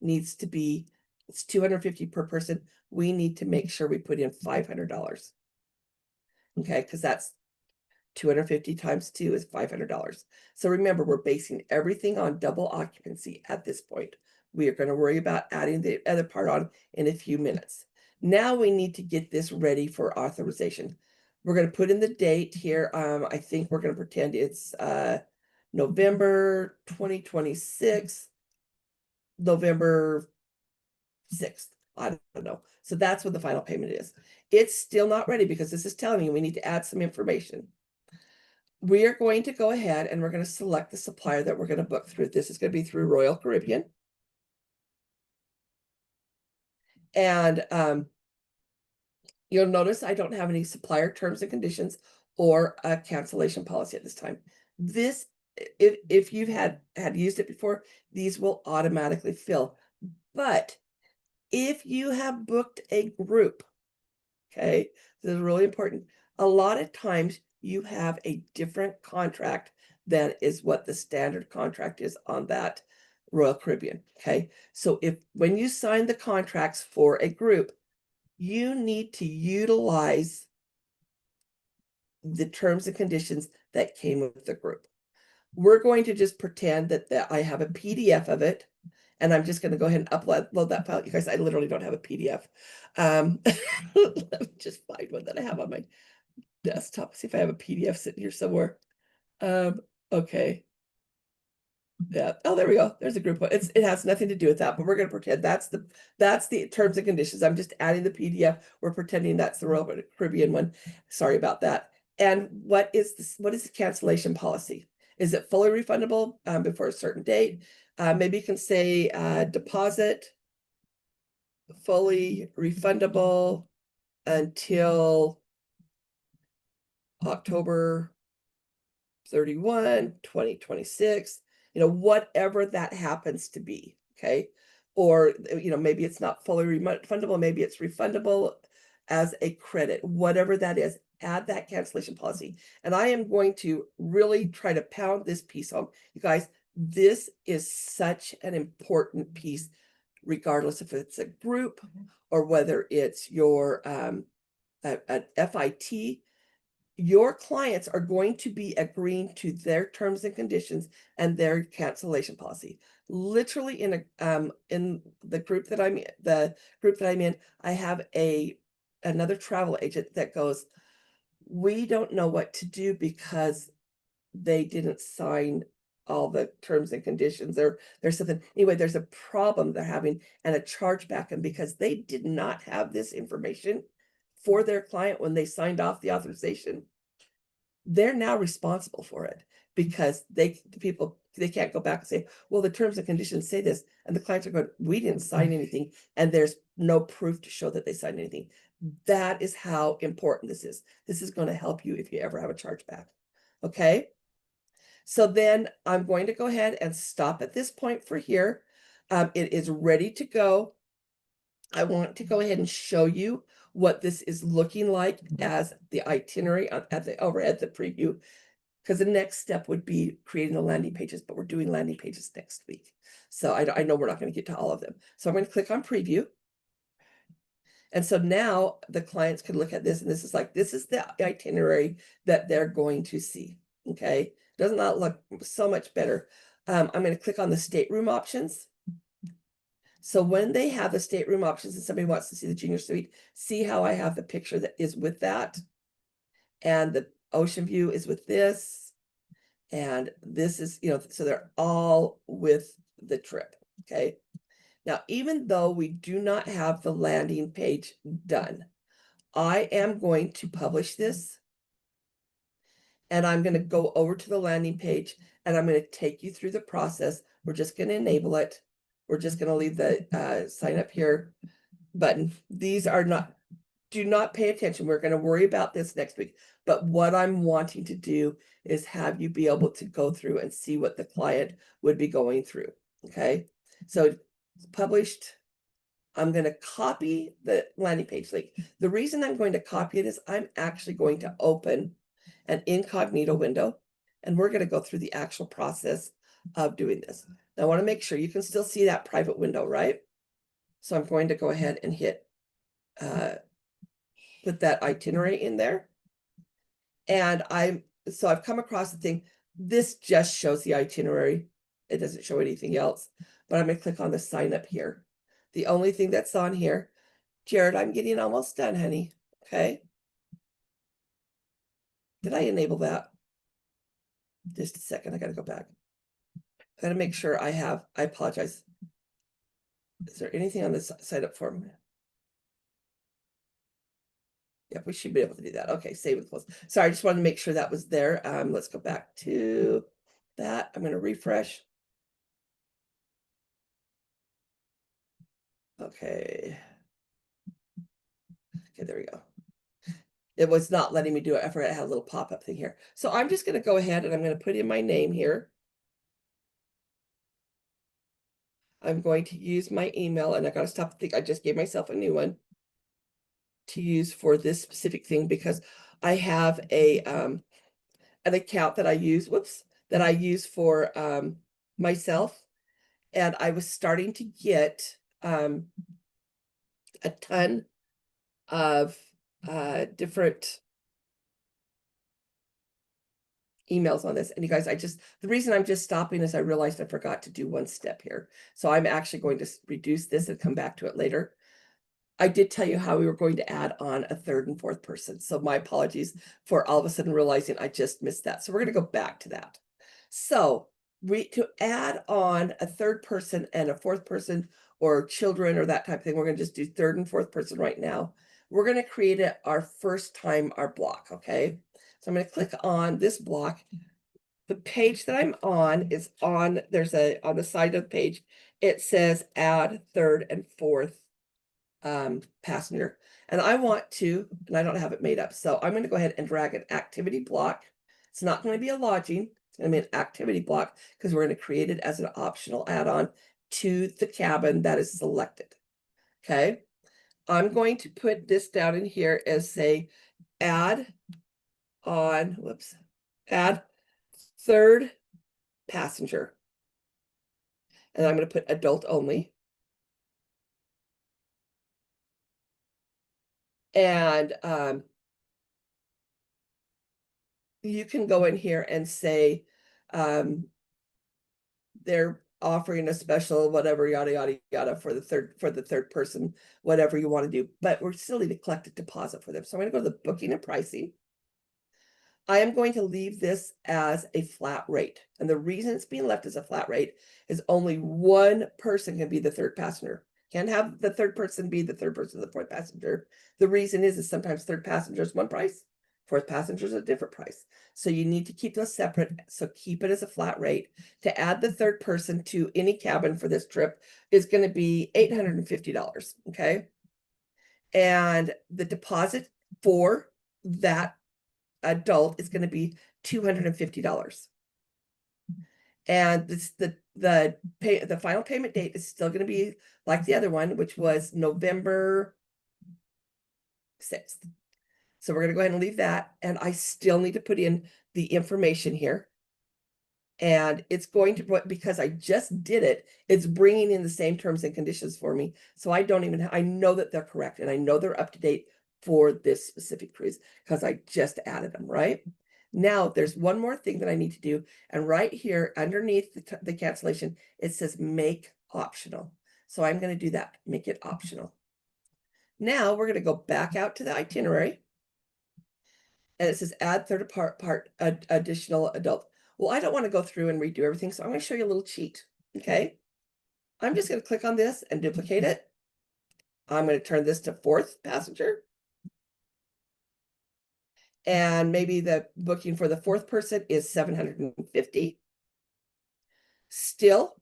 needs to be, it's $250 per person. We need to make sure we put in $500. Okay, because that's 250 times 2 is $500. So remember, we're basing everything on double occupancy at this point. We are going to worry about adding the other part on in a few minutes. Now we need to get this ready for authorization. We're going to put in the date here. I think we're going to pretend it's November 2026, November 6th. I don't know. So that's what the final payment is. It's still not ready because this is telling you we need to add some information. We are going to go ahead and we're going to select the supplier that we're going to book through. This is going to be through Royal Caribbean. And you'll notice I don't have any supplier terms and conditions or a cancellation policy at this time. This, if you've had used it before, these will automatically fill. But if you have booked a group, okay, this is really important. A lot of times you have a different contract than is what the standard contract is on that Royal Caribbean, okay? So when you sign the contracts for a group, you need to utilize the terms and conditions that came with the group. We're going to just pretend that I have a PDF of it, and I'm just going to go ahead and upload that file. You guys, I literally don't have a PDF. Let me just find one that I have on my desktop. See if I have a PDF sitting here somewhere. Okay. Yeah. Oh, there we go. There's a group one. It has nothing to do with that, but we're going to pretend that's the terms and conditions. I'm just adding the PDF. We're pretending that's the Royal Caribbean one. Sorry about that. And what is the cancellation policy? Is it fully refundable before a certain date? Maybe you can say deposit fully refundable until October 31, 2026, whatever that happens to be, okay? Or, maybe it's not fully refundable, maybe it's refundable as a credit, whatever that is, add that cancellation policy. And I am going to really try to pound this piece home. You guys, this is such an important piece, regardless if it's a group or whether it's your a FIT. Your clients are going to be agreeing to their terms and conditions and their cancellation policy. Literally in the group that I'm in, I have another travel agent that goes, we don't know what to do because they didn't sign all the terms and conditions, or there's something. Anyway, there's a problem they're having and a chargeback, and because they did not have this information for their client when they signed off the authorization, they're now responsible for it because they can't go back and say, well, the terms and conditions say this, and the clients are going, we didn't sign anything, and there's no proof to show that they signed anything. That is how important this is. This is going to help you if you ever have a chargeback. Okay. So then I'm going to go ahead and stop at this point for here. It is ready to go. I want to go ahead and show you what this is looking like as the itinerary at the preview, because the next step would be creating the landing pages, but we're doing landing pages next week. So I know we're not going to get to all of them. So I'm going to click on preview. And so now the clients can look at this, and this is the itinerary that they're going to see. Okay. Does not look so much better. I'm going to click on the stateroom options. So when they have the stateroom options and somebody wants to see the junior suite, see how I have the picture that is with that. And the ocean view is with this. And this is, so they're all with the trip. Okay. Now, even though we do not have the landing page done, I am going to publish this. And I'm going to go over to the landing page and I'm going to take you through the process. We're just going to enable it. We're just going to leave the sign up here button. These are not, do not pay attention. We're going to worry about this next week. But what I'm wanting to do is have you be able to go through and see what the client would be going through. Okay, so published. I'm going to copy the landing page link. The reason I'm going to copy it is I'm actually going to open an incognito window, and we're going to go through the actual process of doing this. Now, I want to make sure you can still see that private window, right? So I'm going to go ahead and hit put that itinerary in there. And I've come across the thing. This just shows the itinerary. It doesn't show anything else, but I'm going to click on the sign up here. The only thing that's on here, Jared, I'm getting almost done, honey. Okay. Did I enable that? Just a second. I got to go back. I got to make sure I apologize. Is there anything on this sign up form? Yep, we should be able to do that. Okay, save and close. Sorry, I just wanted to make sure that was there. Let's go back to that. I'm going to refresh. Okay. Okay, there we go. It was not letting me do it. I forgot I had a little pop-up thing here. So I'm just going to go ahead and I'm going to put in my name here. I'm going to use my email, and I got to stop the thing. I just gave myself a new one to use for this specific thing because I have an account that I use, that I use for myself. And I was starting to get a ton of different emails on this. And you guys, the reason I'm just stopping is I realized I forgot to do one step here. So I'm actually going to reduce this and come back to it later. I did tell you how we were going to add on a third and fourth person. So my apologies for all of a sudden realizing I just missed that. So we're going to go back to that. So to add on a third person and a fourth person or children or that type of thing, we're going to just do third and fourth person right now. We're going to create it our first time, our block. Okay. So I'm going to click on this block. The page that I'm on is on the side of the page, it says add third and fourth passenger. And I want to, and I don't have it made up. So I'm going to go ahead and drag an activity block. It's not going to be a lodging. It's going to be an activity block because we're going to create it as an optional add-on to the cabin that is selected. Okay. I'm going to put this down in here as say add third passenger. And I'm going to put adult only. And you can go in here and say they're offering a special whatever, yada yada yada, for the third person, whatever you want to do, but we're still need to collect a deposit for them. So I'm going to go to the booking and pricing. I am going to leave this as a flat rate, and the reason it's being left as a flat rate is only one person can be the third passenger. Can't have the third person be the third person, the fourth passenger. The reason is sometimes third passenger is one price, fourth passenger is a different price. So you need to keep those separate. So keep it as a flat rate. To add the third person to any cabin for this trip is going to be $850. Okay. And the deposit for that adult is going to be $250. And this the final payment date is still going to be like the other one, which was November 6th. So we're going to go ahead and leave that. And I still need to put in the information here. And it's going to, because I just did it, it's bringing in the same terms and conditions for me. So I know that they're correct. And I know they're up to date for this specific cruise because I just added them, right? Now there's one more thing that I need to do. And right here underneath the cancellation, it says make optional. So I'm going to do that, make it optional. Now we're going to go back out to the itinerary. And it says add third part additional adult. Well, I don't want to go through and redo everything. So I'm going to show you a little cheat. Okay. I'm just going to click on this and duplicate it. I'm going to turn this to fourth passenger. And maybe the booking for the fourth person is $750. Still,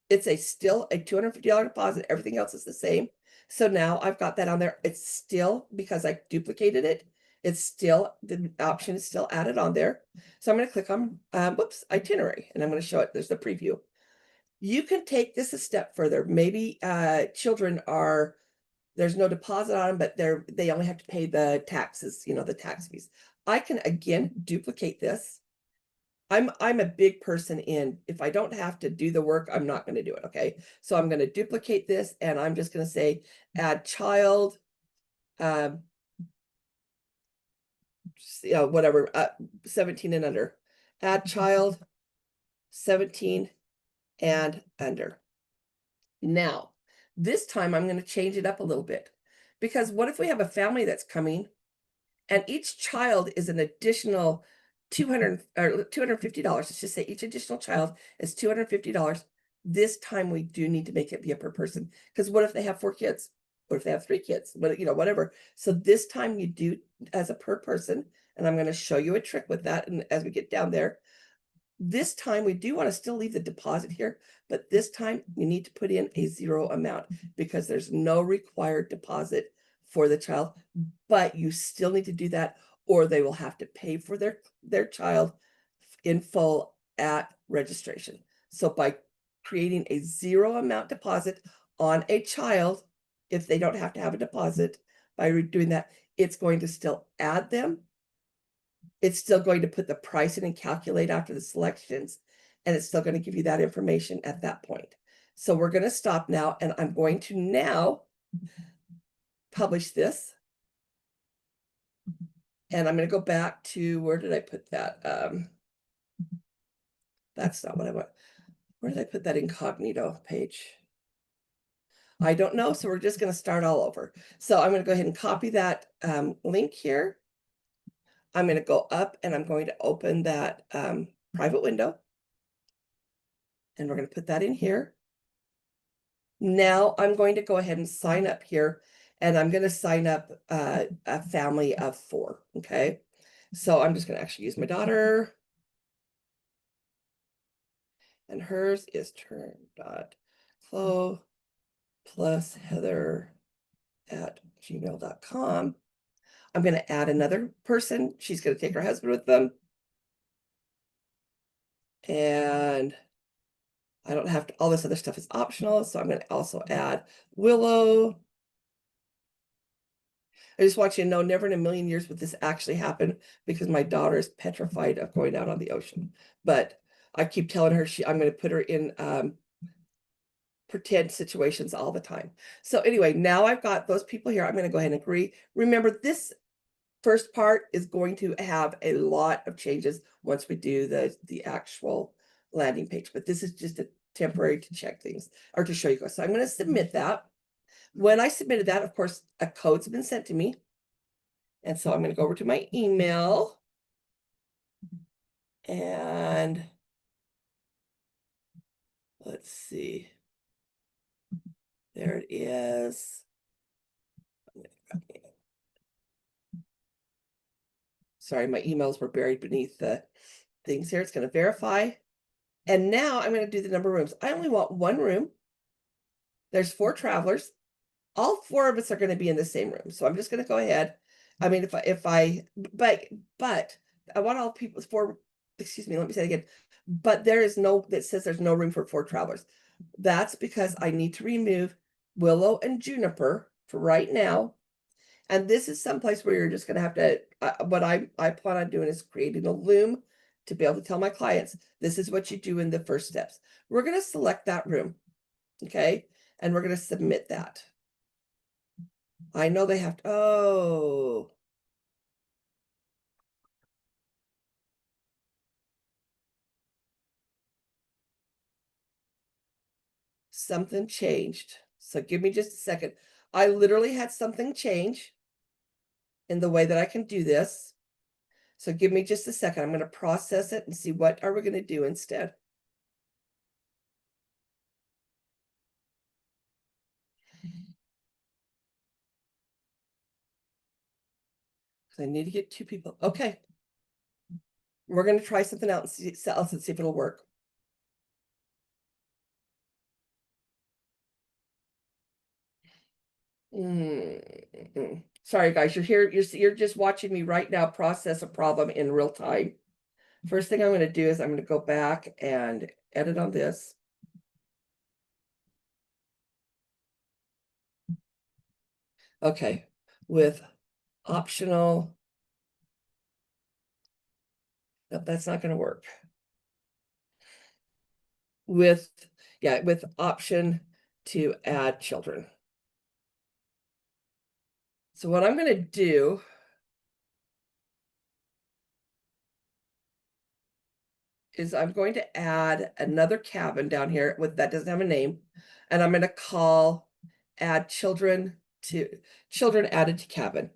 it's still a $250 deposit. Everything else is the same. So now I've got that on there. It's still, because I duplicated it, It's still, the option is still added on there. So I'm going to click on, whoops, itinerary, and I'm going to show it. There's the preview. You can take this a step further. Maybe children are, there's no deposit on them, but they only have to pay the taxes, you know, the tax fees. I can again duplicate this. I'm a big person in, if I don't have to do the work, I'm not going to do it. Okay. So I'm going to duplicate this, and I'm just going to say add child, whatever, 17 and under, add child 17 and under. Now, this time I'm going to change it up a little bit, because what if we have a family that's coming and each child is an additional 200 or $250. Let's just say each additional child is $250. This time we do need to make it be a per person, because what if they have 4 kids? What if they have 3 kids? What, you know, whatever. So this time you do as a per person, and I'm going to show you a trick with that. And as we get down there, this time we do want to still leave the deposit here, but this time you need to put in a 0 amount, because there's no required deposit for the child, but you still need to do that, or they will have to pay for their child in full at registration. So by creating a 0 amount deposit on a child, if they don't have to have a deposit, by doing that, it's going to still add them. It's still going to put the price in and calculate after the selections, and it's still going to give you that information at that point. So we're going to stop now, and I'm going to now publish this. And I'm going to go back to, where did I put that? That's not what I want. Where did I put that incognito page? I don't know. So we're just going to start all over. So I'm going to go ahead and copy that link here. I'm going to go up, and I'm going to open that private window. And we're going to put that in here. Now I'm going to go ahead and sign up here, and I'm going to sign up a family of 4. Okay. So I'm just going to actually use my daughter. And hers is turn.clo plus heather@gmail.com. I'm going to add another person. She's going to take her husband with them. And I don't have to, all this other stuff is optional. So I'm going to also add Willow. I just want you to know, never in a million years would this actually happen, because my daughter is petrified of going out on the ocean. But I keep telling her I'm going to put her in pretend situations all the time. So anyway, now I've got those people here. I'm going to go ahead and agree. Remember, this first part is going to have a lot of changes once we do the actual landing page, but this is just a temporary to check things or to show you guys. So I'm going to submit that. When I submitted that, of course, a code's been sent to me. And so I'm going to go over to my email, and let's see. There it is. Sorry, my emails were buried beneath the things here. It's going to verify. And now I'm going to do the number of rooms. I only want 1 room. There's 4 travelers. All 4 of us are going to be in the same room. So I'm just going to go ahead. I mean, but I want all people excuse me, let me say it again. But there is no, that says there's no room for 4 travelers. That's because I need to remove Willow and Juniper for right now. And this is someplace where you're just going to have to, what I plan on doing is creating a loom to be able to tell my clients, this is what you do in the first steps. We're going to select that room. Okay. And we're going to submit that. I know they have to, oh. Something changed. So give me just a second. I literally had something change in the way that I can do this. So give me just a second. I'm going to process it and see what are we going to do instead. I need to get 2 people. Okay. We're going to try something else and see if it'll work. Sorry, guys, you're here, you're just watching me right now process a problem in real time. First thing I'm gonna do is I'm gonna go back and edit on this. Okay, with optional. Nope, that's not gonna work. With, yeah, with option to add children. So what I'm gonna do is I'm going to add another cabin down here with that doesn't have a name, and I'm gonna call add children added to cabin.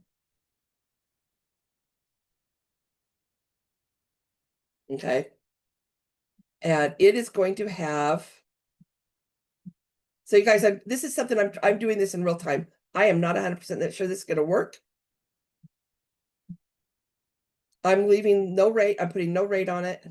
Okay. And it is going to have, so you guys, this is something I'm doing this in real time. I am not 100% sure this is gonna work. I'm leaving no rate, I'm putting no rate on it.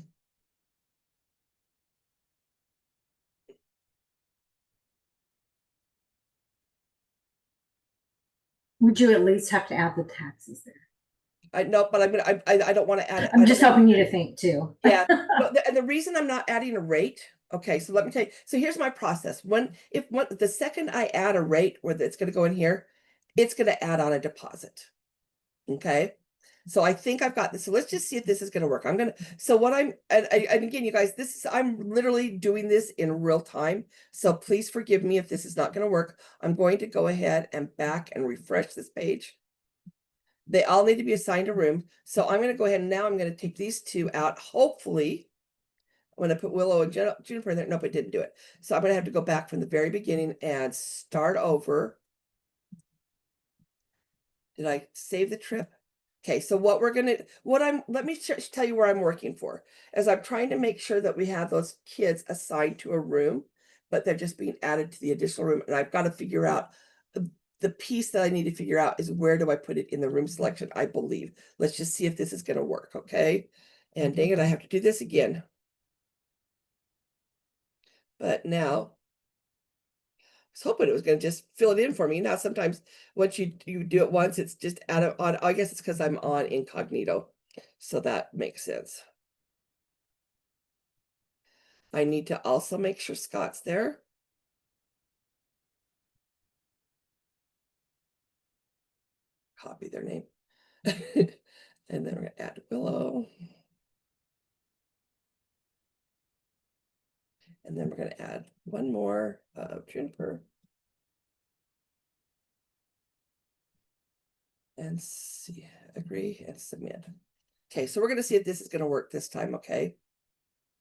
Would you at least have to add the taxes there? I know, but I don't want to add it. I'm just helping you to think too. Yeah, and the reason I'm not adding a rate, okay, so let me tell you. So here's my process. The second I add a rate where it's going to go in here, it's going to add on a deposit. Okay, so I think I've got this. So let's just see if this is going to work. So what and again, you guys, I'm literally doing this in real time. So please forgive me if this is not going to work. I'm going to go ahead and back and refresh this page. They all need to be assigned a room. So I'm going to go ahead and now I'm going to take these two out. Hopefully, I'm going to put Willow and Juniper in there. Nope, I didn't do it. So I'm going to have to go back from the very beginning and start over. Did I save the trip? Okay, so let me tell you where I'm working for. As I'm trying to make sure that we have those kids assigned to a room, but they're just being added to the additional room. And I've got to figure out the piece that I need to figure out is where do I put it in the room selection, I believe. Let's just see if this is going to work, okay? And dang it, I have to do this again. But now, I was hoping it was going to just fill it in for me. Now, sometimes once you do it once, it's just on. I guess it's because I'm on incognito. So that makes sense. I need to also make sure Scott's there. Copy their name. And then we're going to add Willow. And then we're going to add one more of Juniper. And see, agree and submit. Okay, so we're going to see if this is going to work this time, okay?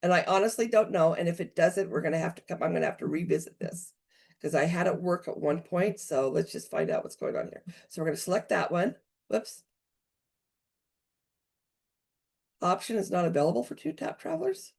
And I honestly don't know. And if it doesn't, I'm going to have to revisit this because I had it work at one point. So let's just find out what's going on here. So we're going to select that one. Whoops. Option is not available for 2-tap travelers.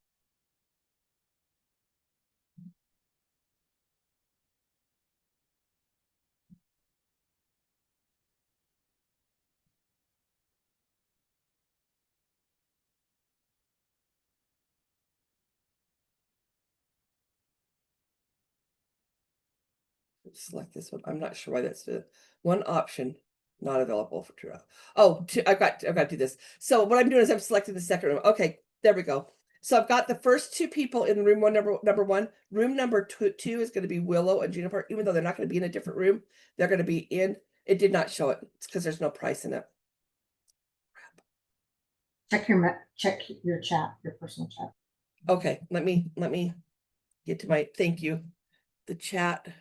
Select this one. I'm not sure why that's one option not available for true. Oh, I've got to do this. So what I'm doing is I'm selecting the second room. Okay, there we go. So I've got the first two people in room number one. Room number two is going to be Willow and Juniper, even though they're not going to be in a different room. They're going to be in. It did not show it. It's because there's no price in it. Check your chat, your personal chat. Okay, let me get to my thank you. The chat is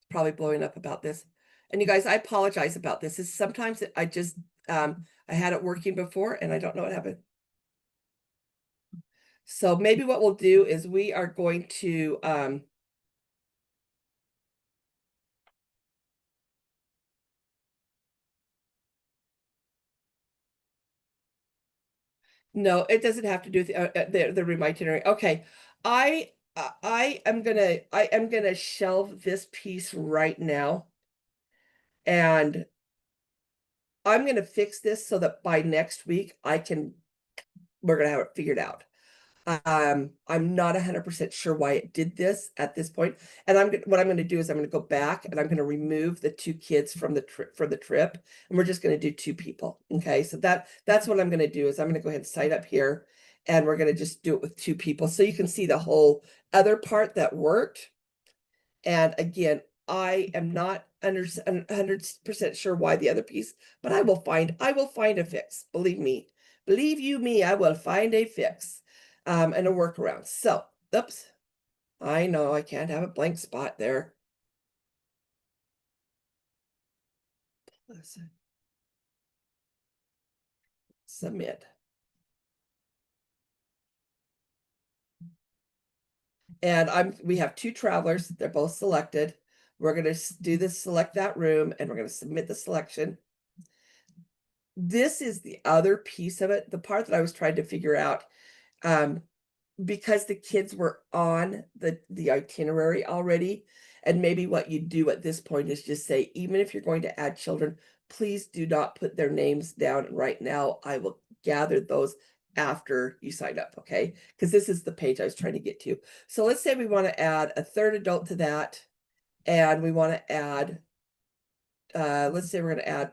probably blowing up about this. And you guys, I apologize about this. Is sometimes I just I had it working before and I don't know what happened. So maybe what we'll do is we are going to no, it doesn't have to do with the room itinerary. Okay, I am gonna shelve this piece right now, and I'm gonna fix this so that by next week we're gonna have it figured out. I'm not 100% sure why it did this at this point. And what I'm going to do is I'm going to go back and I'm going to remove the 2 kids from the trip, and we're just going to do 2 people. Okay, so that's what I'm going to do is I'm going to go ahead and sign up here, and we're going to just do it with 2 people, so you can see the whole other part that worked. And again, I am not 100% sure why the other piece, but I will find a fix. Believe you me, I will find a fix. And a workaround. So, oops, I know I can't have a blank spot there. Listen. Submit. And we have 2 travelers. They're both selected. We're going to do this, select that room, and we're going to submit the selection. This is the other piece of it, the part that I was trying to figure out. Because the kids were on the itinerary already, and maybe what you do at this point is just say, even if you're going to add children, please do not put their names down right now. I will gather those after you sign up, okay? Because this is the page I was trying to get to. So let's say we want to add a 3rd adult to that, and we want to add, let's say we're going to add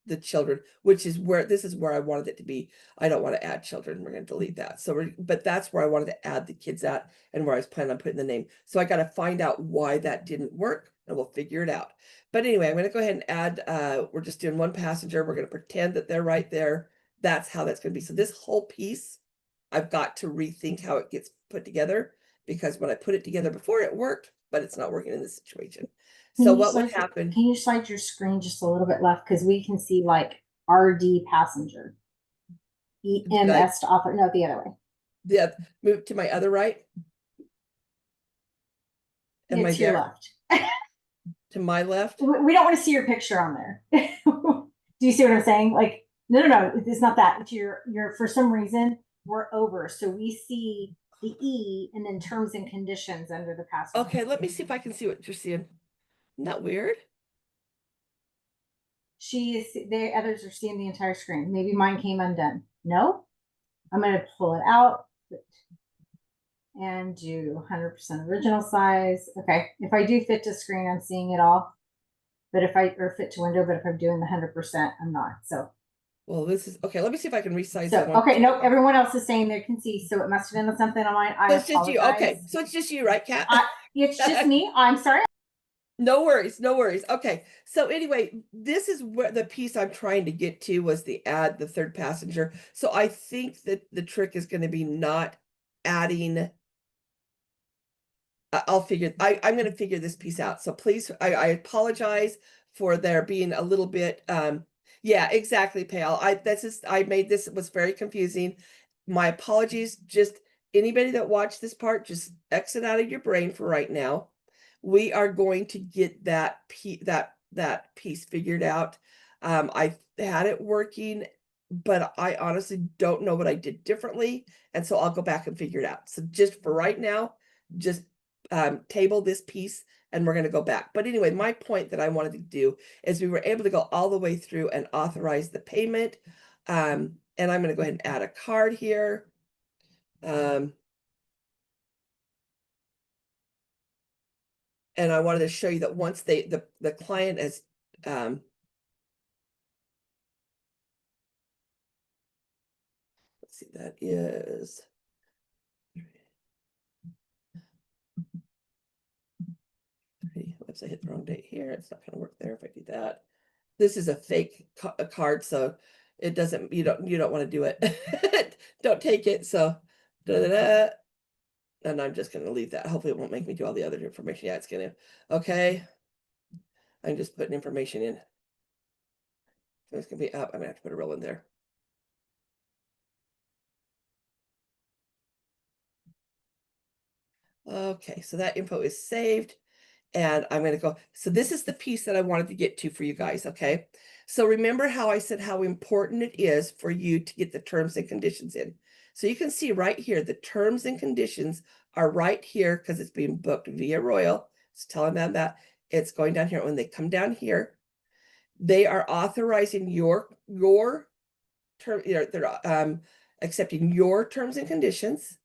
the children, which is this is where I wanted it to be. I don't want to add children. We're going to delete that. So but that's where I wanted to add the kids at, and where I was planning on putting the name. So I got to find out why that didn't work, and we'll figure it out. But anyway, I'm going to go ahead and add, we're just doing 1 passenger. We're going to pretend that they're right there. That's how that's going to be. So this whole piece, I've got to rethink how it gets put together, because when I put it together before, it worked, but it's not working in this situation. So what would happen? Can you slide your screen just a little bit left? Because we can see like RD passenger. EMS to offer. No, the other way. Yeah, move to my other right. Am I to your left? To my left? We don't want to see your picture on there. Do you see what I'm saying? Like, no, it's not that. It's your for some reason we're over. So we see the E and then terms and conditions under the passenger. Okay, let me see if I can see what you're seeing. Isn't that weird? The others are seeing the entire screen. Maybe mine came undone. No, I'm going to pull it out and do 100% original size. Okay, if I do fit to screen, I'm seeing it all. But or fit to window, but if I'm doing the 100%, I'm not. So, well, this is okay. Let me see if I can resize so, that one. Okay, nope, everyone else is saying they can see. So it must have been something on mine. So it's just you. Okay, so it's just you, right, Kat? It's just me. I'm sorry. No worries, no worries. Okay, so anyway, this is where the piece I'm trying to get to was the 3rd passenger. So I think that the trick is going to be not adding. I'm going to figure this piece out. So please, I apologize for there being a little bit, yeah, exactly, Pale. I made this, it was very confusing. My apologies. Just anybody that watched this part, just exit out of your brain for right now. We are going to get that piece figured out. I had it working, but I honestly don't know what I did differently. And so I'll go back and figure it out. So just for right now, just table this piece, and we're going to go back. But anyway, my point that I wanted to do is we were able to go all the way through and authorize the payment. And I'm going to go ahead and add a card here. And I wanted to show you that once the client has, let's see, that is, whoops, I hit the wrong date here. It's not going to work there if I do that. This is a fake card, so it doesn't, you don't want to do it. Don't take it. So and I'm just going to leave that. Hopefully it won't make me do all the other information. Yeah, it's going to. Okay, I'm just putting information in. So it's going to be up. I'm going to have to put a roll in there. Okay, so that info is saved. And I'm going to go. So this is the piece that I wanted to get to for you guys. Okay. So remember how I said how important it is for you to get the terms and conditions in. So you can see right here, the terms and conditions are right here because it's being booked via Royal. It's telling them that it's going down here. When they come down here, they are authorizing your term, accepting your terms and conditions,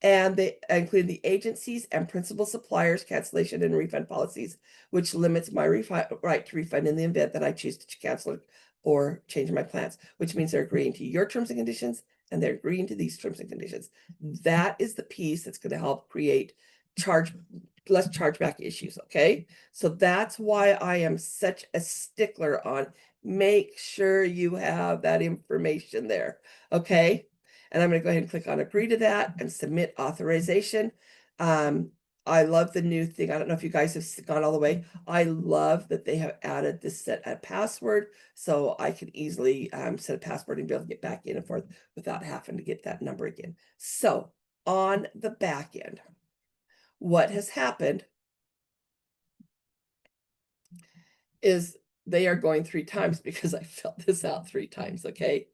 and they including the agencies and principal suppliers cancellation and refund policies, which limits my right to refund in the event that I choose to cancel or change my plans, which means they're agreeing to your terms and conditions and they're agreeing to these terms and conditions. That is the piece that's going to help create less chargeback issues. Okay, so that's why I am such a stickler on make sure you have that information there. Okay, and I'm going to go ahead and click on agree to that and submit authorization. I love the new thing. I don't know if you guys have gone all the way. I love that they have added this set a password, so I can easily set a password and be able to get back in and forth without having to get that number again. So on the back end, what has happened is they are going 3 times because I filled this out 3 times. Okay.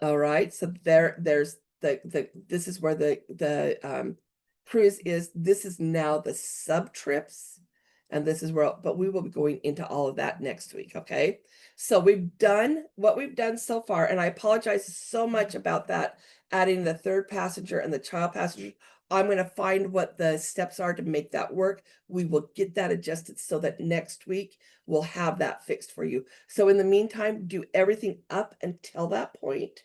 All right, so there's this is where the cruise is. This is now the sub trips, and this is where, but we will be going into all of that next week. Okay, so we've done what we've done so far, and I apologize so much about that, adding the third passenger and the child passenger. I'm going to find what the steps are to make that work. We will get that adjusted so that next week we'll have that fixed for you. So in the meantime, do everything up until that point,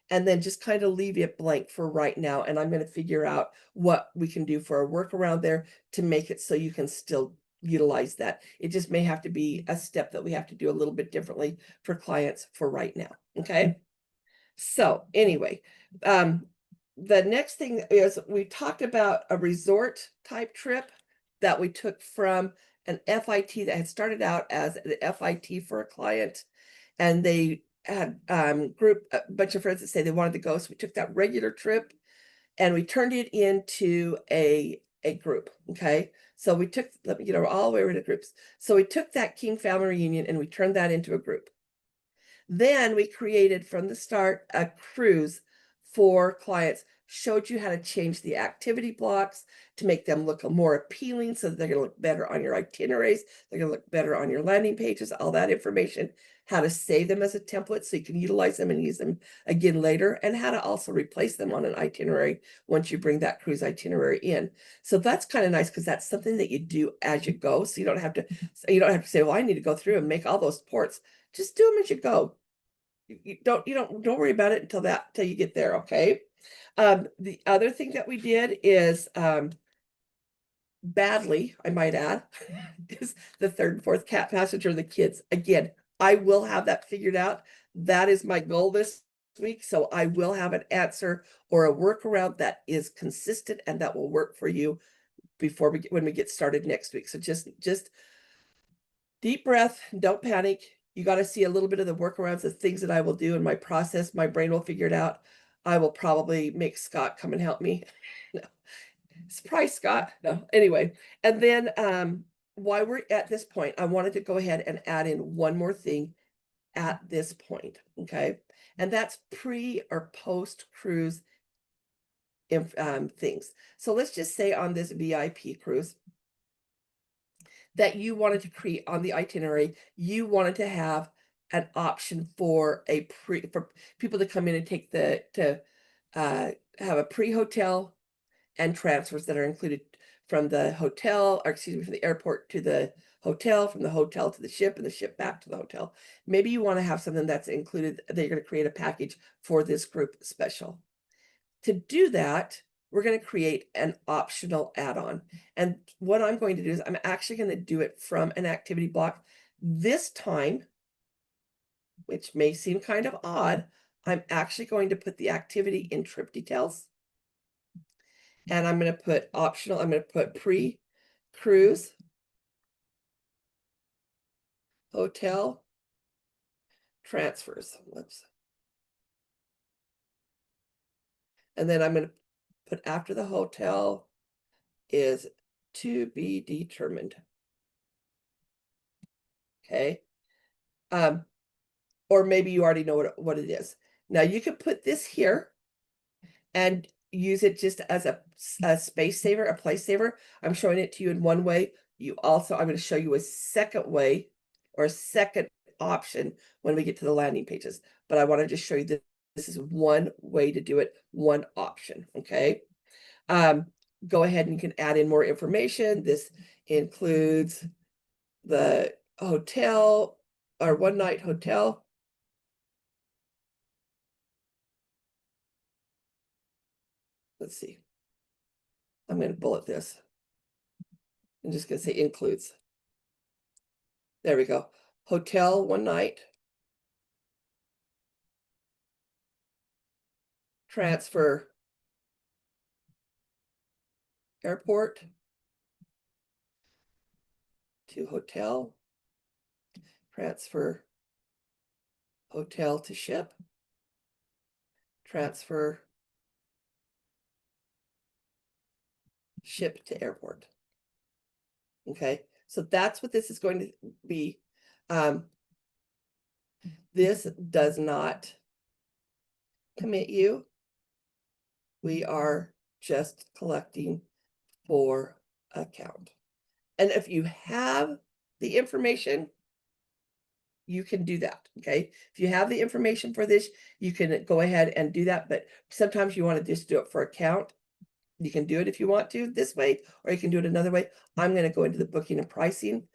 and then just kind of leave it blank for right now. And I'm going to figure out what we can do for a workaround there to make it so you can still utilize that. It just may have to be a step that we have to do a little bit differently for clients for right now. Okay. So anyway, the next thing is we talked about a resort type trip that we took from an FIT that had started out as an FIT for a client, and they had a bunch of friends that say they wanted to go. So we took that regular trip and we turned it into a group. Okay. So we took, let me get all the way over to groups. So we took that King Family Reunion and we turned that into a group. Then we created from the start a cruise for clients, showed you how to change the activity blocks to make them look more appealing so that they're going to look better on your itineraries, they're going to look better on your landing pages, all that information, how to save them as a template so you can utilize them and use them again later, and how to also replace them on an itinerary once you bring that cruise itinerary in. So that's kind of nice because that's something that you do as you go. So you don't have to say, well, I need to go through and make all those ports. Just do them as you go. You don't worry about it until you get there. Okay. The other thing that we did is badly, I might add, is the third and fourth cat passenger and the kids. Again, I will have that figured out. That is my goal this week. So I will have an answer or a workaround that is consistent and that will work for you when we get started next week. So just deep breath, don't panic. You got to see a little bit of the workarounds, the things that I will do in my process. My brain will figure it out. I will probably make Scott come and help me. No. Surprise, Scott. No, anyway. And then while we're at this point, I wanted to go ahead and add in one more thing at this point. Okay. And that's pre or post cruise things. So let's just say on this VIP cruise that you wanted to create on the itinerary, you wanted to have an option for for people to come in and take to have a pre-hotel and transfers that are included from the hotel, or excuse me, from the airport to the hotel, from the hotel to the ship, and the ship back to the hotel. Maybe you want to have something that's included, that you're going to create a package for this group special. To do that, we're going to create an optional add-on. And what I'm going to do is I'm actually going to do it from an activity block. This time, which may seem kind of odd, I'm actually going to put the activity in trip details. And I'm going to put optional, I'm going to put pre-cruise, hotel, transfers. Whoops. And then I'm going to put after the hotel is to be determined. Okay. Or maybe you already know what it is. Now you can put this here and use it just as a space saver, a place saver. I'm showing it to you in one way. I'm going to show you a second way or a second option when we get to the landing pages, but I want to just show you that this is one way to do it, one option, okay? Go ahead and you can add in more information. This includes the hotel or one night hotel. Let's see. I'm going to bullet this. I'm just going to say includes. There we go. Hotel one night. Transfer. Airport. To hotel. Transfer. Hotel to ship. Transfer. Ship to airport. Okay, so that's what this is going to be. This does not commit you. We are just collecting for account. And if you have the information, you can do that, okay? If you have the information for this, you can go ahead and do that, but sometimes you want to just do it for account. You can do it if you want to this way, or you can do it another way. I'm going to go into the booking and pricing.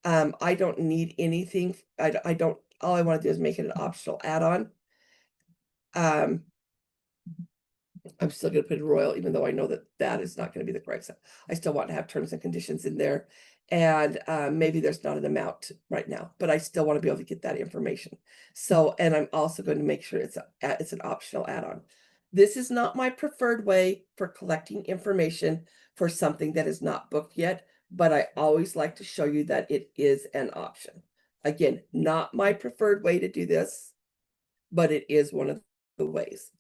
I don't need anything. I don't, all I want to do is make it an optional add-on. I'm still going to put in Royal, even though I know that that is not going to be the correct. I still want to have terms and conditions in there. And maybe there's not an amount right now, but I still want to be able to get that information. So, and I'm also going to make sure it's an optional add-on. This is not my preferred way for collecting information for something that is not booked yet, but I always like to show you that it is an option. Again, not my preferred way to do this, but it is one of the ways.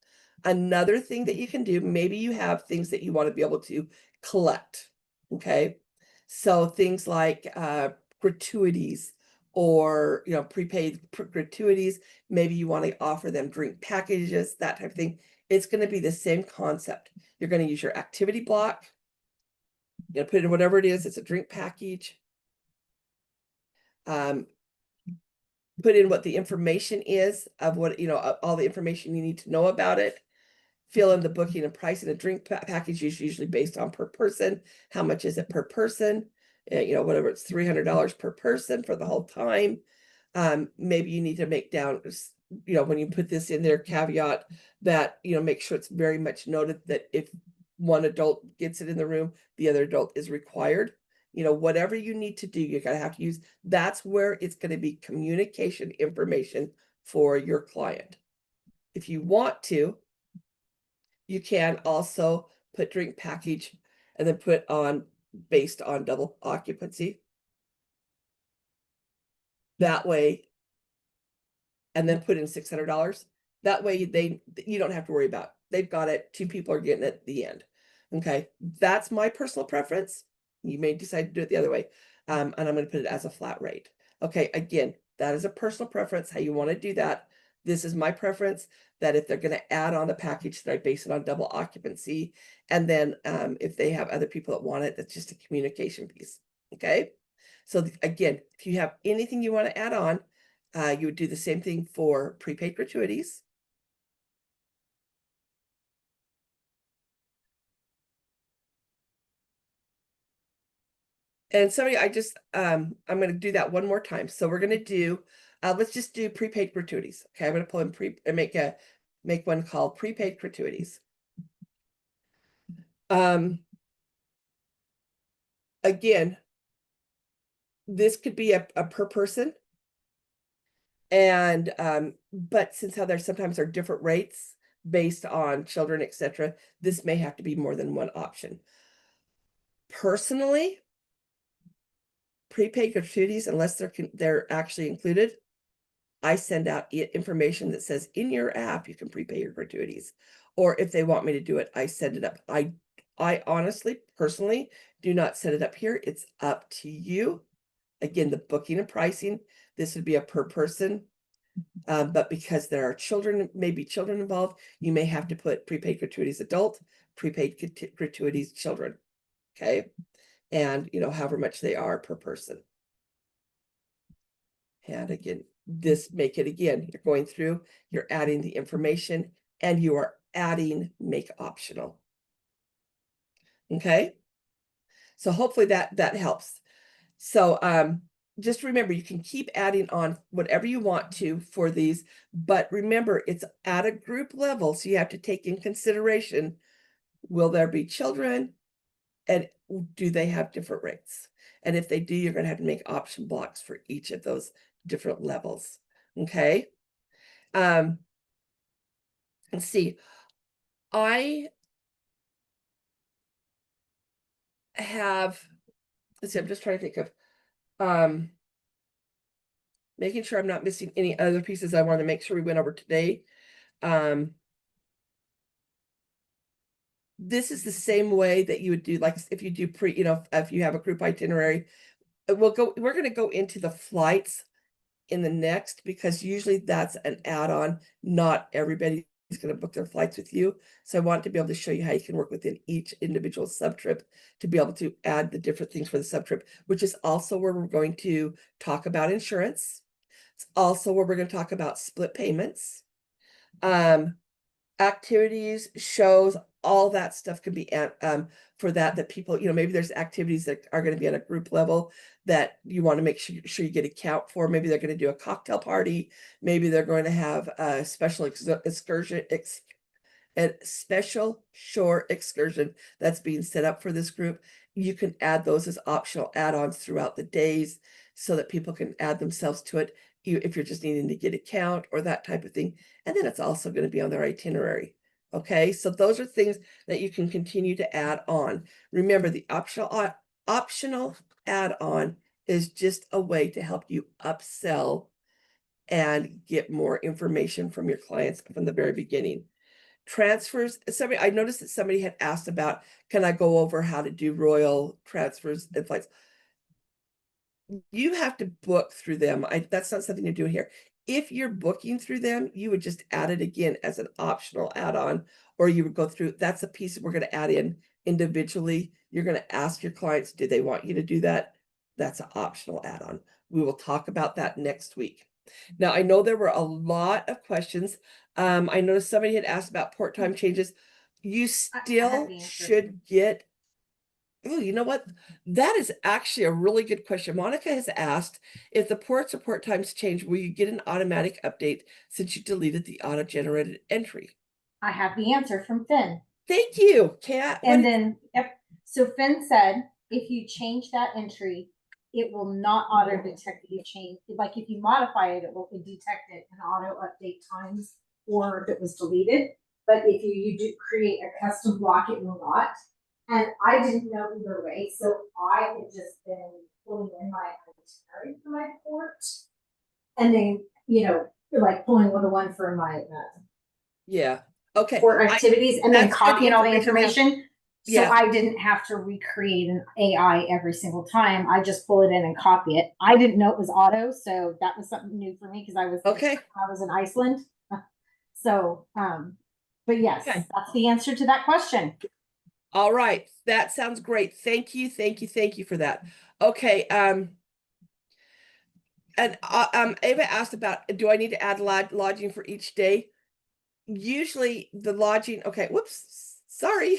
Another thing that you can do, maybe you have things that you want to be able to collect, okay? So things like gratuities or, you know, prepaid gratuities, maybe you want to offer them drink packages, that type of thing. It's going to be the same concept. You're going to use your activity block. You're going to put in whatever it is, it's a drink package. Put in what the information is of what, you know, all the information you need to know about it. Fill in the booking and price, and a drink package is usually based on per person. How much is it per person? You know, whatever, it's $300 per person for the whole time. Maybe you need to make down, you know, when you put this in there, caveat that, you know, make sure it's very much noted that if one adult gets it in the room, the other adult is required. You know, whatever you need to do, you're going to have to use. That's where it's going to be communication information for your client. If you want to, you can also put drink package and then put on based on double occupancy. That way, and then put in $600. That way you don't have to worry about it. They've got it. 2 people are getting it at the end. Okay, that's my personal preference. You may decide to do it the other way. And I'm going to put it as a flat rate. Okay, again, that is a personal preference, how you want to do that. This is my preference, that if they're going to add on the package, that I base it on double occupancy. And then if they have other people that want it, that's just a communication piece. Okay, so again, if you have anything you want to add on, you would do the same thing for prepaid gratuities. And somebody, I'm going to do that one more time. So we're going to do, let's just do prepaid gratuities. Okay, I'm going to pull in and make one called prepaid gratuities. Again, this could be a per person. And, but since how there's sometimes are different rates based on children, etc., this may have to be more than one option. Personally, prepaid gratuities, unless they're actually included, I send out information that says in your app you can prepay your gratuities, or if they want me to do it, I send it up. I honestly, personally, do not set it up here. It's up to you. Again, the booking and pricing, this would be a per person, but because there are children, maybe children involved, you may have to put prepaid gratuities adult, prepaid gratuities children. Okay, and you know, however much they are per person. And again, this make it again. You're going through, you're adding the information, and you are adding make optional. Okay. So hopefully that helps. So just remember, you can keep adding on whatever you want to for these, but remember, it's at a group level. So you have to take in consideration, will there be children? And do they have different rates? And if they do, you're going to have to make option blocks for each of those different levels. Okay. Let's see. I have, let's see, I'm just trying to think of making sure I'm not missing any other pieces I want to make sure we went over today. This is the same way that you would do, like if you do if you have a group itinerary, we're going to go into the flights in the next, because usually that's an add-on. Not everybody is going to book their flights with you. So I want to be able to show you how you can work within each individual sub trip to be able to add the different things for the sub trip, which is also where we're going to talk about insurance. It's also where we're going to talk about split payments, activities, shows, all that stuff can be for that people, maybe there's activities that are going to be at a group level that you want to make sure you get a count for. Maybe they're going to do a cocktail party. Maybe they're going to have a special excursion, a special shore excursion that's being set up for this group. You can add those as optional add-ons throughout the days so that people can add themselves to it if you're just needing to get a count or that type of thing. And then it's also going to be on their itinerary. Okay, so those are things that you can continue to add on. Remember, the optional add-on is just a way to help you upsell and get more information from your clients from the very beginning. Transfers, I noticed that somebody had asked about, can I go over how to do royal transfers and flights? You have to book through them. That's not something you're doing here. If you're booking through them, you would just add it again as an optional add-on, or you would go through, that's a piece that we're going to add in individually. You're going to ask your clients, do they want you to do that? That's an optional add-on. We will talk about that next week. Now, I know there were a lot of questions. I noticed somebody had asked about port time changes. You still should get, oh, you know what? That is actually a really good question. Monica has asked, if the ports or port times change, will you get an automatic update since you deleted the auto-generated entry? I have the answer from Finn. Thank you, Kat. And then, yep. So Finn said, if you change that entry, it will not auto detect that you change. Like if you modify it, it will detect it and auto update times or if it was deleted. But if you do create a custom block, it will not. And I didn't know either way, so I had just been pulling in my itinerary for my port, and then like pulling the one for my yeah, okay, port activities, and then copying all the information. So yeah. I didn't have to recreate an AI every single time. I just pull it in and copy it. I didn't know it was auto, so that was something new for me because I was in Iceland. So, but yes, that's the answer to that question. All right, that sounds great. Thank you for that. Okay, and Ava asked about, do I need to add lodging for each day? Usually the lodging, okay, whoops, sorry.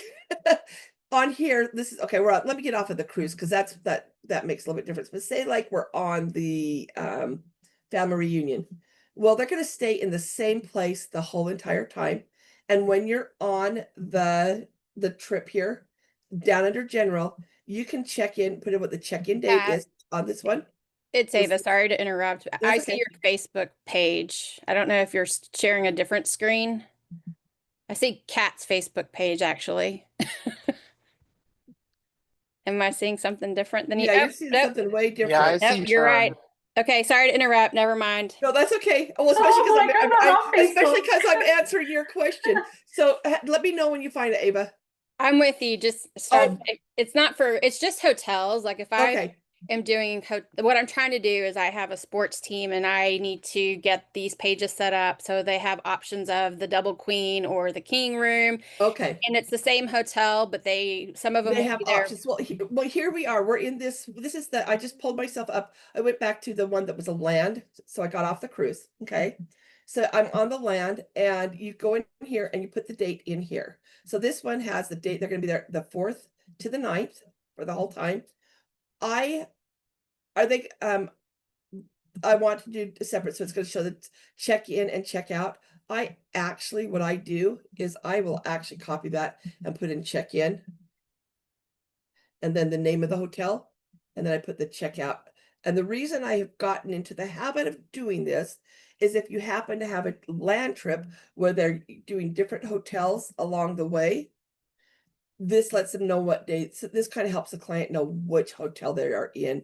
On here, this is okay. Let me get off of the cruise because that makes a little bit difference. But say like we're on the family reunion. Well, they're going to stay in the same place the whole entire time. And when you're on the trip here, down under general, you can check in, put in what the check-in date is on this one. It's Ava. Sorry to interrupt. I see okay. your Facebook page. I don't know if you're sharing a different screen. I see Kat's Facebook page, actually. Am I seeing something different than you? Yeah, you're seeing something way different. Yeah, I see. Nope, you're right. Okay, sorry to interrupt. Never mind. No, that's okay. Well, especially because I'm answering your question. So let me know when you find it, Ava. I'm with you. Just start. It's not for. It's just hotels. Like if I am doing what I'm trying to do is I have a sports team and I need to get these pages set up so they have options of the double queen or the king room, Okay. and it's the same hotel, but some of them They will have be there. options. Well, here we are. We're in this. This is I just pulled myself up. I went back to the one that was a land. So I got off the cruise. Okay. So I'm on the land, and you go in here and you put the date in here. So this one has the date. They're going to be there the 4th to the 9th for the whole time. I think I want to do separate. So it's going to show the check in and check out. What I do is I will actually copy that and put in check in, and then the name of the hotel, and then I put the checkout. And the reason I have gotten into the habit of doing this is if you happen to have a land trip where they're doing different hotels along the way, this lets them know what dates. This kind of helps the client know which hotel they are in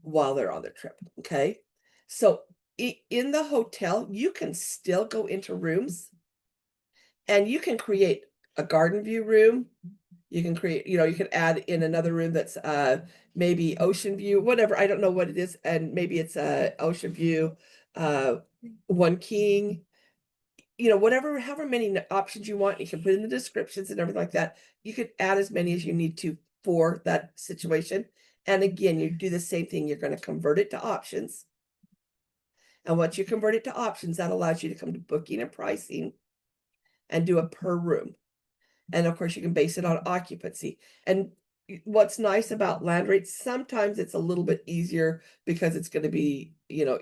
while they're on their trip. Okay. So in the hotel, you can still go into rooms and you can create a garden view room. You can create, you can add in another room that's maybe ocean view, whatever. I don't know what it is. And maybe it's a ocean view, one king, whatever, however many options you want. You can put in the descriptions and everything like that. You could add as many as you need to for that situation. And again, you do the same thing. You're going to convert it to options. And once you convert it to options, that allows you to come to booking and pricing and do a per room. And of course, you can base it on occupancy. And what's nice about land rates, sometimes it's a little bit easier because it's going to be, you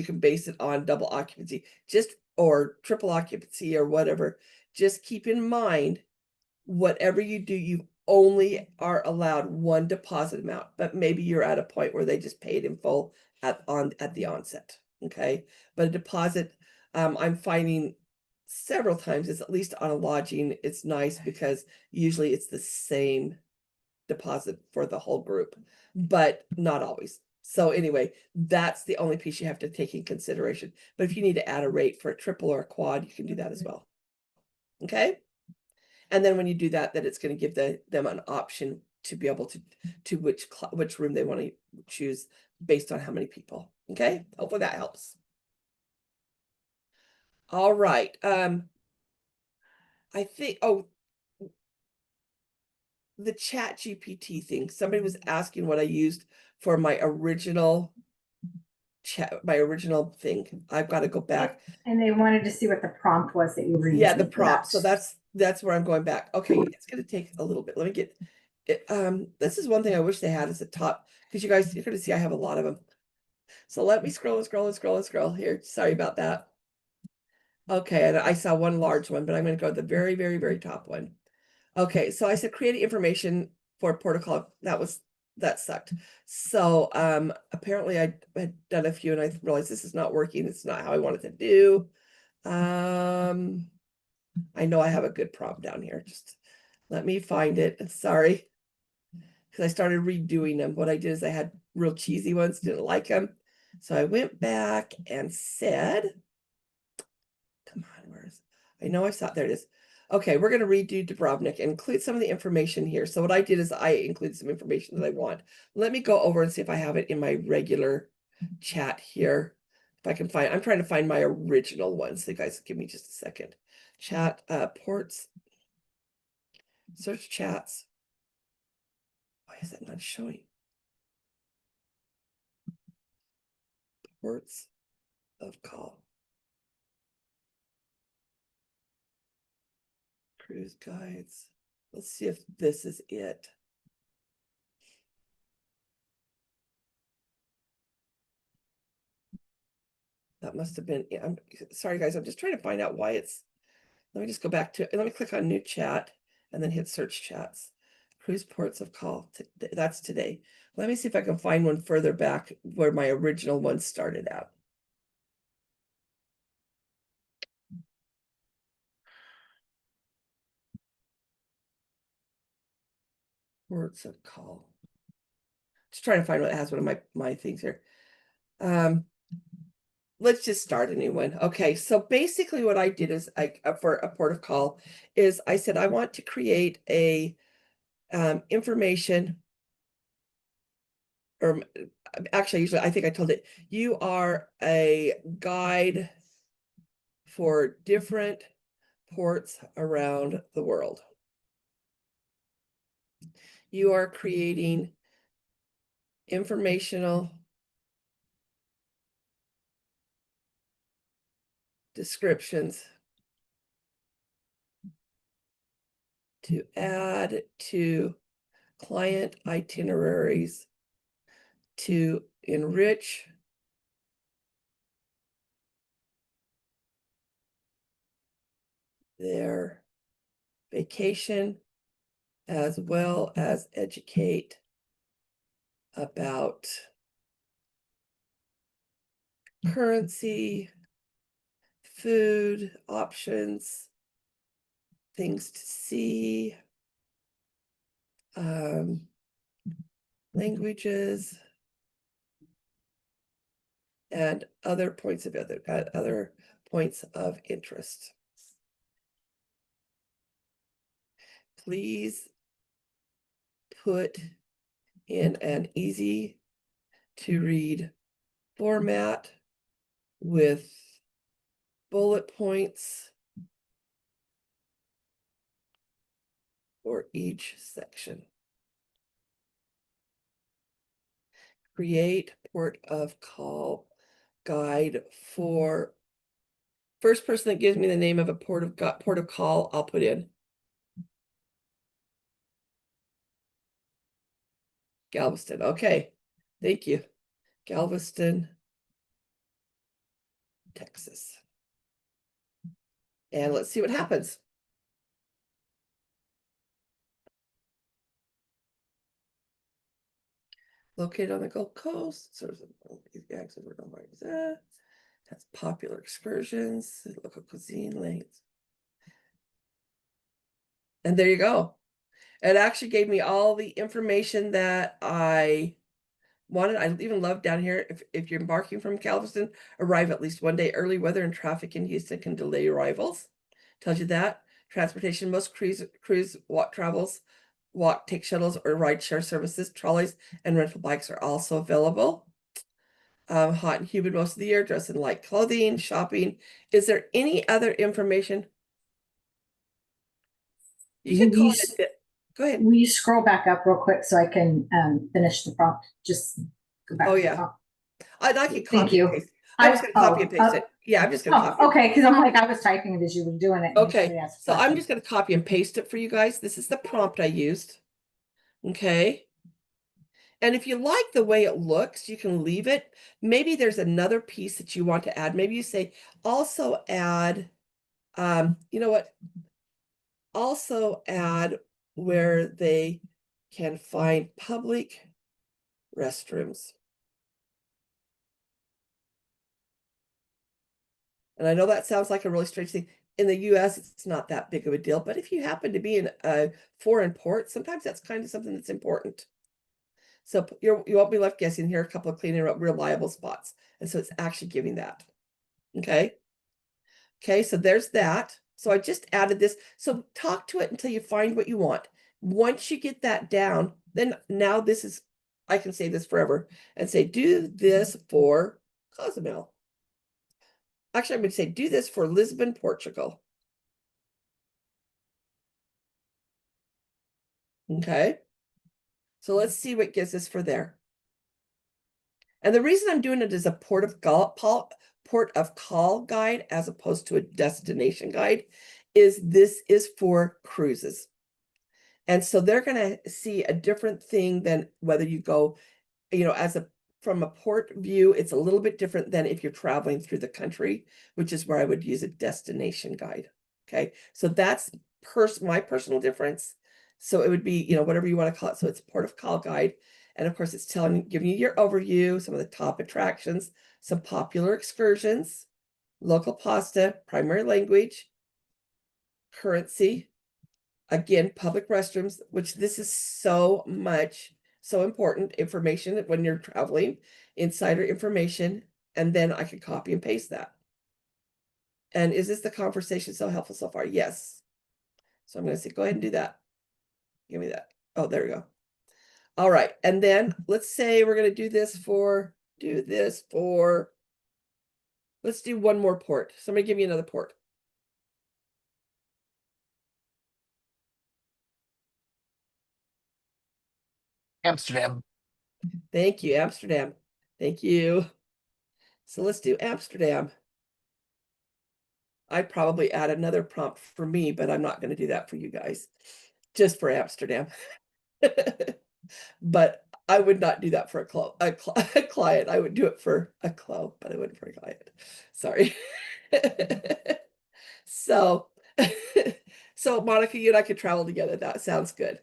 can base it on double occupancy, or triple occupancy or whatever. Just keep in mind, whatever you do, you only are allowed one deposit amount, but maybe you're at a point where they just paid in full at the onset. Okay. But a deposit, I'm finding several times is at least on a lodging, it's nice because usually it's the same deposit for the whole group, but not always. So anyway, that's the only piece you have to take in consideration. But if you need to add a rate for a triple or a quad, you can do that as well. Okay. And then when you do that, it's going to give them an option to be able to which room they want to choose based on how many people. Okay. Hopefully that helps. All right. I think, the Chat GPT thing. Somebody was asking what I used for my original thing. I've got to go back. And they wanted to see what the prompt was that you were using. Yeah, the prompt. So that's where I'm going back. Okay, it's going to take a little bit. Let me get it. This is one thing I wish they had as a top, because you're going to see I have a lot of them. So let me scroll here. Sorry about that. Okay, and I saw one large one, but I'm going to go to the very, very, very top one. Okay, so I said create information for protocol. That sucked. So apparently I had done a few and I realized this is not working. It's not how I wanted to do. I know I have a good prompt down here. Just let me find it. Sorry. Because I started redoing them. What I did is I had real cheesy ones, didn't like them. So I went back and said, come on, I know I saw it. There it is. Okay, we're going to redo Dubrovnik and include some of the information here. So what I did is I included some information that I want. Let me go over and see if I have it in my regular chat here. If I can find, I'm trying to find my original one. So you guys give me just a second. Chat, ports, search chats. Why is that not showing? Ports of call. Cruise guides. Let's see if this is it. That must have been, I'm sorry guys, I'm just trying to find out why let me just go back to, let me click on new chat and then hit search chats. Cruise ports of call, that's today. Let me see if I can find one further back where my original one started out. Ports of call. Just trying to find what has one of my things here. Let's just start a new one. Okay, so basically what I did is for a port of call is I said I want to create a information or actually, usually I think I told it, you are a guide for different ports around the world. You are creating informational descriptions to add to client itineraries to enrich their vacation as well as educate about currency, food options, things to see, languages, and other points of other points of interest. Please put in an easy to read format with bullet points for each section. Create port of call guide for first person that gives me the name of a port of call, I'll put in Galveston. Okay, thank you. Galveston, Texas. And let's see what happens. Located on the Gulf Coast, serves has popular excursions, local cuisine lanes. And there you go. It actually gave me all the information that I wanted. I even love down here, if you're embarking from Galveston, arrive at least one day early. Weather and traffic in Houston can delay arrivals. Tells you that. Transportation, most cruise travels, take shuttles or ride share services, trolleys, and rental bikes are also available. Hot and humid most of the year, dress in light clothing, shopping. Is there any other information? You can call it. Go ahead. Will you scroll back up real quick so I can finish the prompt? Just go back. Oh, to yeah. the prompt. I can Thank copy you. and paste. I'm just going to copy and paste it. Yeah, I'm just going to copy. Okay, because I'm like, I was typing it as you were doing it. Okay, so I'm just going to copy and paste it for you guys. This is the prompt I used. Okay. And if you like the way it looks, you can leave it. Maybe there's another piece that you want to add. Maybe you say, also add, you know what? Also add where they can find public restrooms. And I know that sounds like a really strange thing. In the US, it's not that big of a deal, but if you happen to be in a foreign port, sometimes that's kind of something that's important. So you won't be left guessing. Here are a couple of clean and reliable spots. And so it's actually giving that. Okay. Okay, so there's that. So I just added this. So talk to it until you find what you want. Once you get that down, then now this is, I can say this forever and say, do this for Cozumel. Actually, I'm going to say, do this for Lisbon, Portugal. Okay. So let's see what gives us for there. And the reason I'm doing it as a port of call guide as opposed to a destination guide is this is for cruises. And so they're going to see a different thing than whether you go, from a port view, it's a little bit different than if you're traveling through the country, which is where I would use a destination guide. Okay. So that's my personal difference. So it would be, whatever you want to call it. So it's port of call guide. And of course it's giving you your overview, some of the top attractions, some popular excursions, local pasta, primary language, currency, again, public restrooms, which this is so important information when you're traveling, insider information, and then I can copy and paste that. And is this the conversation so helpful so far? Yes. So I'm going to say, go ahead and do that. Give me that. Oh, there we go. All right, and then let's say we're gonna do this for, let's do one more port. Somebody give me another port. Amsterdam. Thank you, Amsterdam. Thank you. So let's do Amsterdam. I'd probably add another prompt for me, but I'm not going to do that for you guys, just for Amsterdam. But I would not do that for a client. I would do it for a club, but I wouldn't for a client. Sorry. So, so Monica, you and I could travel together. That sounds good.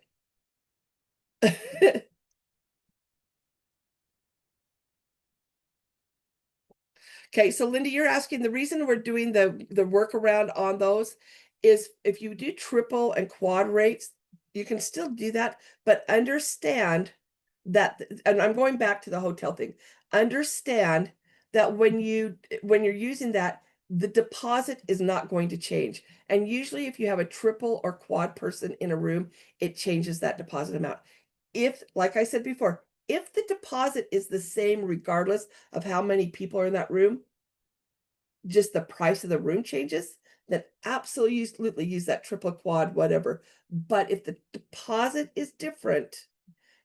Okay, so Linda, you're asking, the reason we're doing the workaround on those is if you do triple and quad rates, you can still do that, but understand that, and I'm going back to the hotel thing, understand that when you're using that, the deposit is not going to change. And usually if you have a triple or quad person in a room, it changes that deposit amount. If, like I said before, if the deposit is the same regardless of how many people are in that room, just the price of the room changes, then absolutely use that triple, quad, whatever. But if the deposit is different,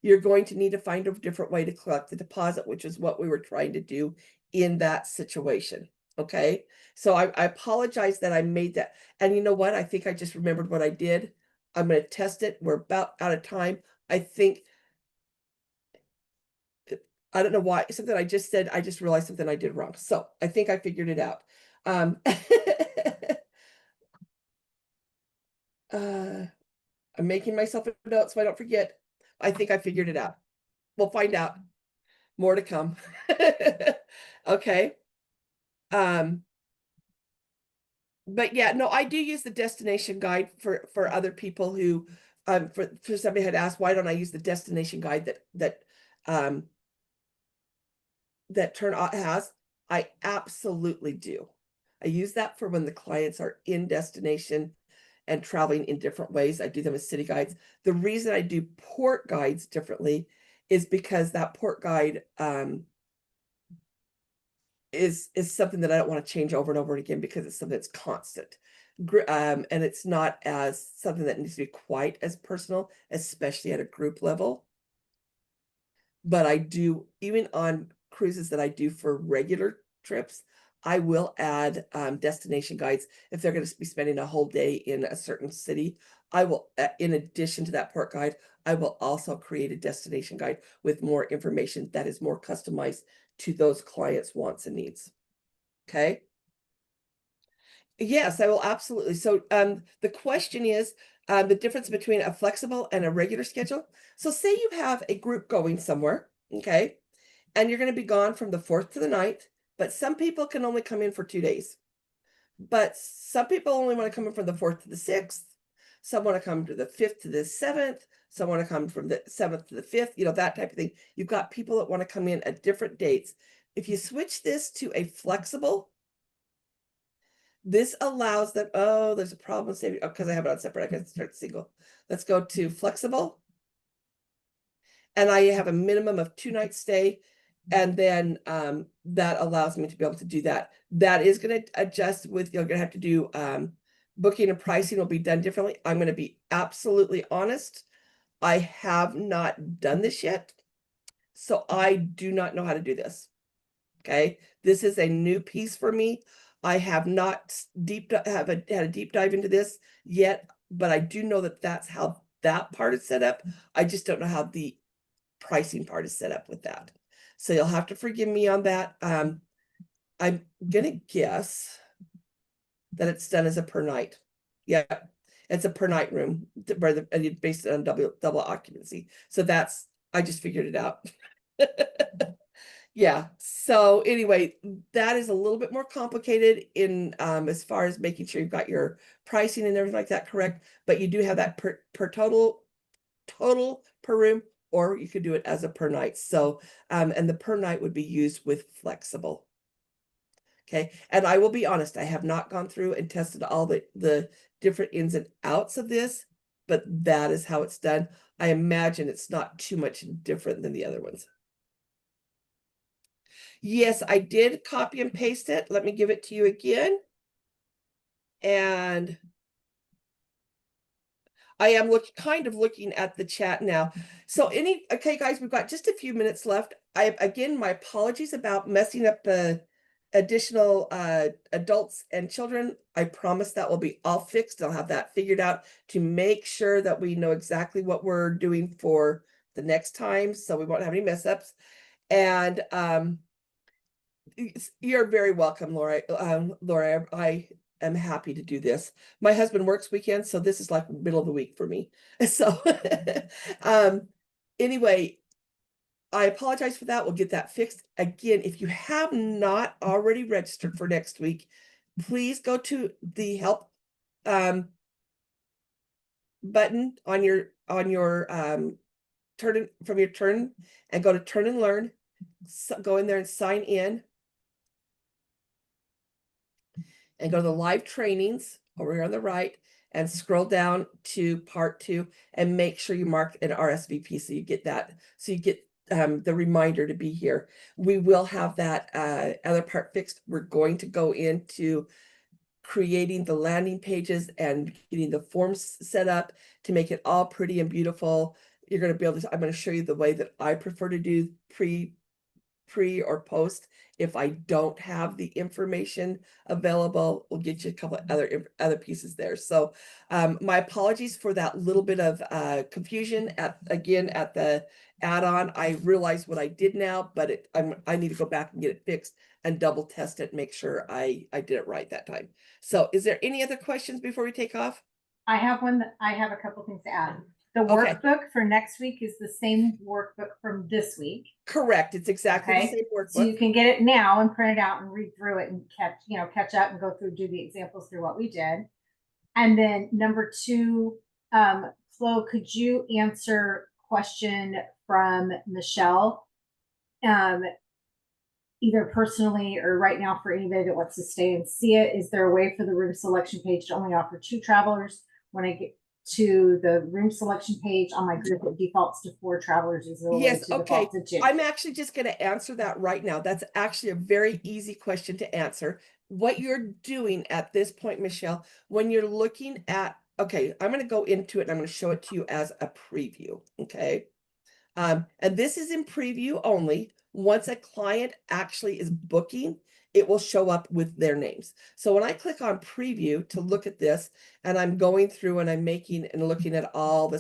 you're going to need to find a different way to collect the deposit, which is what we were trying to do in that situation. Okay, so I apologize that I made that. And you know what? I think I just remembered what I did. I'm going to test it. We're about out of time. I think, I don't know why, something I just said, I just realized something I did wrong. So I think I figured it out. I'm making myself a note so I don't forget. I think I figured it out. We'll find out. More to come. Okay. But yeah, no, I do use the destination guide for other people who, for somebody had asked, why don't I use the destination guide that Turnout has? I absolutely do. I use that for when the clients are in destination and traveling in different ways. I do them as city guides. The reason I do port guides differently is because that port guide is something that I don't want to change over and over again, because it's something that's constant. And it's not as something that needs to be quite as personal, especially at a group level. But I do, even on cruises that I do for regular trips, I will add destination guides. If they're going to be spending a whole day in a certain city, I will, in addition to that port guide, I will also create a destination guide with more information that is more customized to those clients' wants and needs. Okay. Yes, I will absolutely. So the question is the difference between a flexible and a regular schedule. So say you have a group going somewhere, okay, and you're going to be gone from the 4th to the 9th, but some people can only come in for 2 days. But some people only want to come in from the 4th to the 6th. Some want to come to the 5th to the 7th. Some want to come from the 7th to the 5th, you know, that type of thing. You've got people that want to come in at different dates. If you switch this to a flexible, this allows them, oh, there's a problem saving, oh, because I have it on separate, I can start single. Let's go to flexible. And I have a minimum of 2 night stay. And then that allows me to be able to do that. That is going to adjust with, you're going to have to do booking and pricing will be done differently. I'm going to be absolutely honest. I have not done this yet. So I do not know how to do this. Okay. This is a new piece for me. I have not had a deep dive into this yet, but I do know that that's how that part is set up. I just don't know how the pricing part is set up with that. So you'll have to forgive me on that. I'm gonna guess that it's done as a per night. Yeah, it's a per night room, and you based it on double occupancy. So that's, I just figured it out. Yeah. So anyway, that is a little bit more complicated in as far as making sure you've got your pricing and everything like that correct. But you do have that per total per room, or you could do it as a per night. So and the per night would be used with flexible. Okay. And I will be honest, I have not gone through and tested all the different ins and outs of this. but that is how it's done. I imagine it's not too much different than the other ones. Yes, I did copy and paste it. Let me give it to you again. And I am kind of looking at the chat now. So okay, guys, we've got just a few minutes left. Again, my apologies about messing up the additional adults and children. I promise that will be all fixed. I'll have that figured out to make sure that we know exactly what we're doing for the next time, so we won't have any mess ups. And you're very welcome, Laura. Laura, I am happy to do this. My husband works weekends, so this is like middle of the week for me. So anyway, I apologize for that. We'll get that fixed. Again, if you have not already registered for next week, please go to the help button on your turn and go to turn and learn. So go in there and sign in. And go to the live trainings over here on the right and scroll down to part 2 and make sure you mark an RSVP so you get that, so you get the reminder to be here. We will have that other part fixed. We're going to go into creating the landing pages and getting the forms set up to make it all pretty and beautiful. You're going to be able to, I'm going to show you the way that I prefer to do pre or post. If I don't have the information available, we'll get you a couple of other pieces there. So my apologies for that little bit of confusion at the add-on. I realize what I did now, but I need to go back and get it fixed and double test it, make sure I did it right that time. So is there any other questions before we take off? I have a couple things to add. The Okay. workbook for next week is the same workbook from this week. Correct. It's exactly the Okay. same workbook. So you can get it now and print it out and read through it and catch up and go through, do the examples through what we did. And then number 2, Flo, could you answer question from Michelle? Either personally or right now for anybody that wants to stay and see it. Is there a way for the room selection page to only offer 2 travelers? When I get to the room selection page on my group, it defaults to 4 travelers. Is there a way Yes, to okay. default to 2? I'm actually just going to answer that right now. That's actually a very easy question to answer. What you're doing at this point, Michelle, when you're looking at, okay, I'm going to go into it and I'm going to show it to you as a preview, okay? And this is in preview only. Once a client actually is booking, it will show up with their names. So when I click on preview to look at this, and I'm going through and I'm making and looking at all the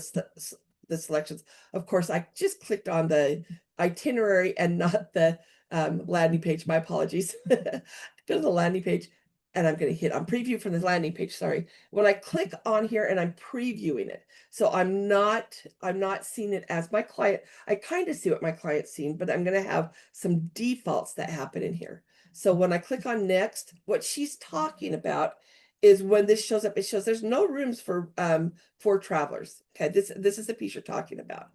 selections, of course, I just clicked on the itinerary and not the landing page. My apologies. Go to the landing page and I'm going to hit on preview from the landing page. Sorry. When I click on here and I'm previewing it, so I'm not seeing it as my client. I kind of see what my client's seeing, but I'm going to have some defaults that happen in here. So when I click on next, what she's talking about is when this shows up, it shows there's no rooms for travelers. Okay, this is the piece you're talking about.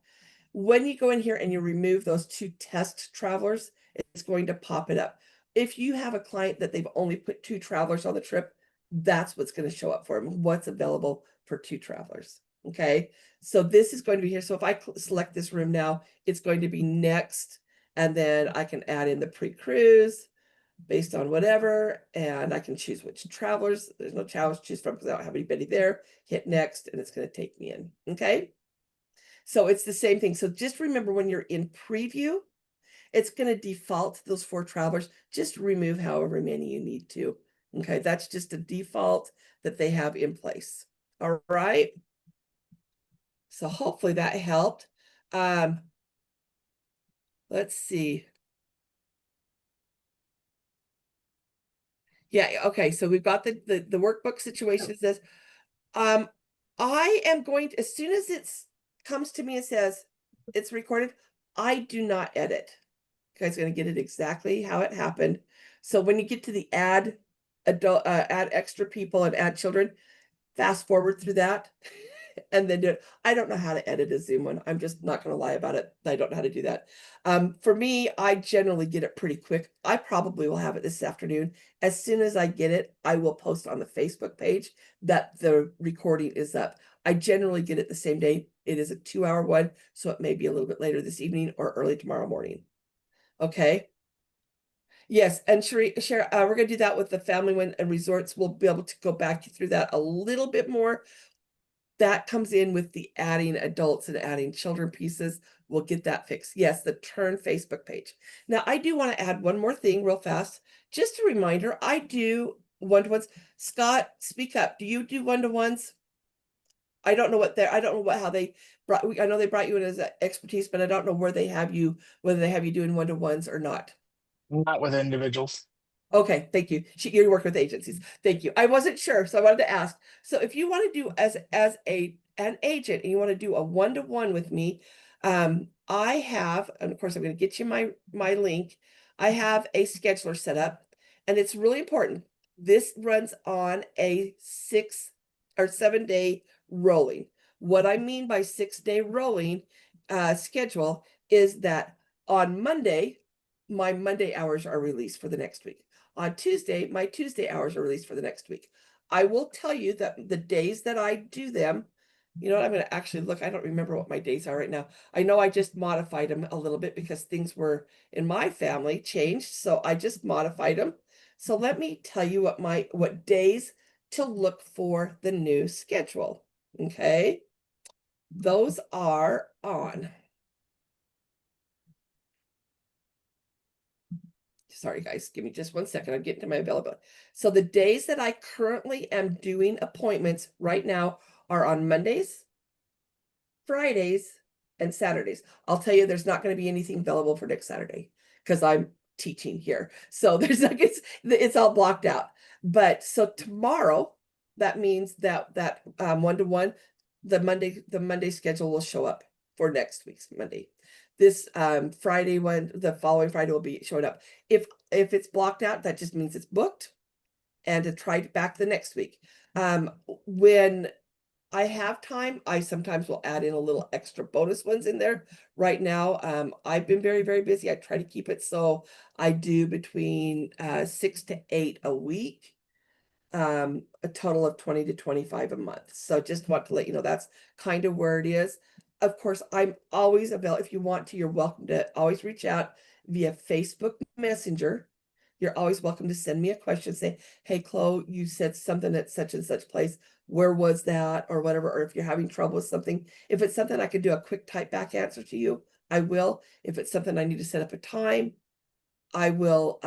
When you go in here and you remove those 2 test travelers, it's going to pop it up. If you have a client that they've only put 2 travelers on the trip, that's what's going to show up for them, what's available for 2 travelers. Okay, so this is going to be here. So if I select this room now, it's going to be next, and then I can add in the pre-cruise based on whatever, and I can choose which travelers. There's no travelers to choose from because I don't have anybody there. Hit next, and it's going to take me in. Okay, so it's the same thing. So just remember, when you're in preview, it's going to default to those 4 travelers. Just remove however many you need to. Okay, that's just a default that they have in place. All right. So hopefully that helped. Let's see. Yeah, okay. So we've got the workbook situation says, I am going to, as soon as it's comes to me and says it's recorded, I do not edit. You guys are going to get it exactly how it happened. So when you get to the add extra people and add children, fast forward through that and then do it. I don't know how to edit a Zoom one. I'm just not going to lie about it. I don't know how to do that. For me, I generally get it pretty quick. I probably will have it this afternoon. As soon as I get it, I will post on the Facebook page that the recording is up. I generally get it the same day. It is a 2-hour one, so it may be a little bit later this evening or early tomorrow morning. Okay. Yes, and Sherry, we're gonna do that with the family one and resorts. We'll be able to go back through that a little bit more. That comes in with the adding adults and adding children pieces. We'll get that fixed. Yes, the Turn Facebook page. Now, I do want to add one more thing real fast. Just a reminder, I do one-to-ones. Scott, speak up. Do you do one-to-ones? I don't know how they brought, I know they brought you in as expertise, but I don't know where they have you, whether they have you doing one-to-ones or not. Not with individuals. Okay, thank you. You work with agencies. Thank you. I wasn't sure, so I wanted to ask. So if you want to do as an agent and you want to do a one-to-one with me, I have, and of course I'm going to get you my link. I have a scheduler set up, and it's really important. This runs on a 6 or 7 day rolling. What I mean by 6-day rolling schedule is that on Monday, my Monday hours are released for the next week. On Tuesday, my Tuesday hours are released for the next week. I will tell you that the days that I do them, you know what, I'm going to actually look. I don't remember what my days are right now. I know I just modified them a little bit because things were in my family changed. So I just modified them. So let me tell you what days to look for the new schedule. Okay. Those are on. Sorry, guys, give me just 1 second. I'm getting to my availability. So the days that I currently am doing appointments right now are on Mondays, Fridays, and Saturdays. I'll tell you, there's not going to be anything available for next Saturday because I'm teaching here. So there's like, it's all blocked out. But so tomorrow, that means that one-to-one, the Monday schedule will show up for next week's Monday. This Friday one, the following Friday will be showing up. If it's blocked out, that just means it's booked, and to try back the next week. When I have time, I sometimes will add in a little extra bonus ones in there. Right now, I've been very, very busy. I try to keep it so I do between 6 to 8 a week. A total of 20 to 25 a month. So just want to let you know that's kind of where it is. Of course, I'm always available. If you want to, you're welcome to always reach out via Facebook Messenger. You're always welcome to send me a question. Say, hey, Chloe, you said something at such and such place. Where was that? Or whatever. Or if you're having trouble with something, if it's something I can do a quick type back answer to you, I will. If it's something I need to set up a time, I will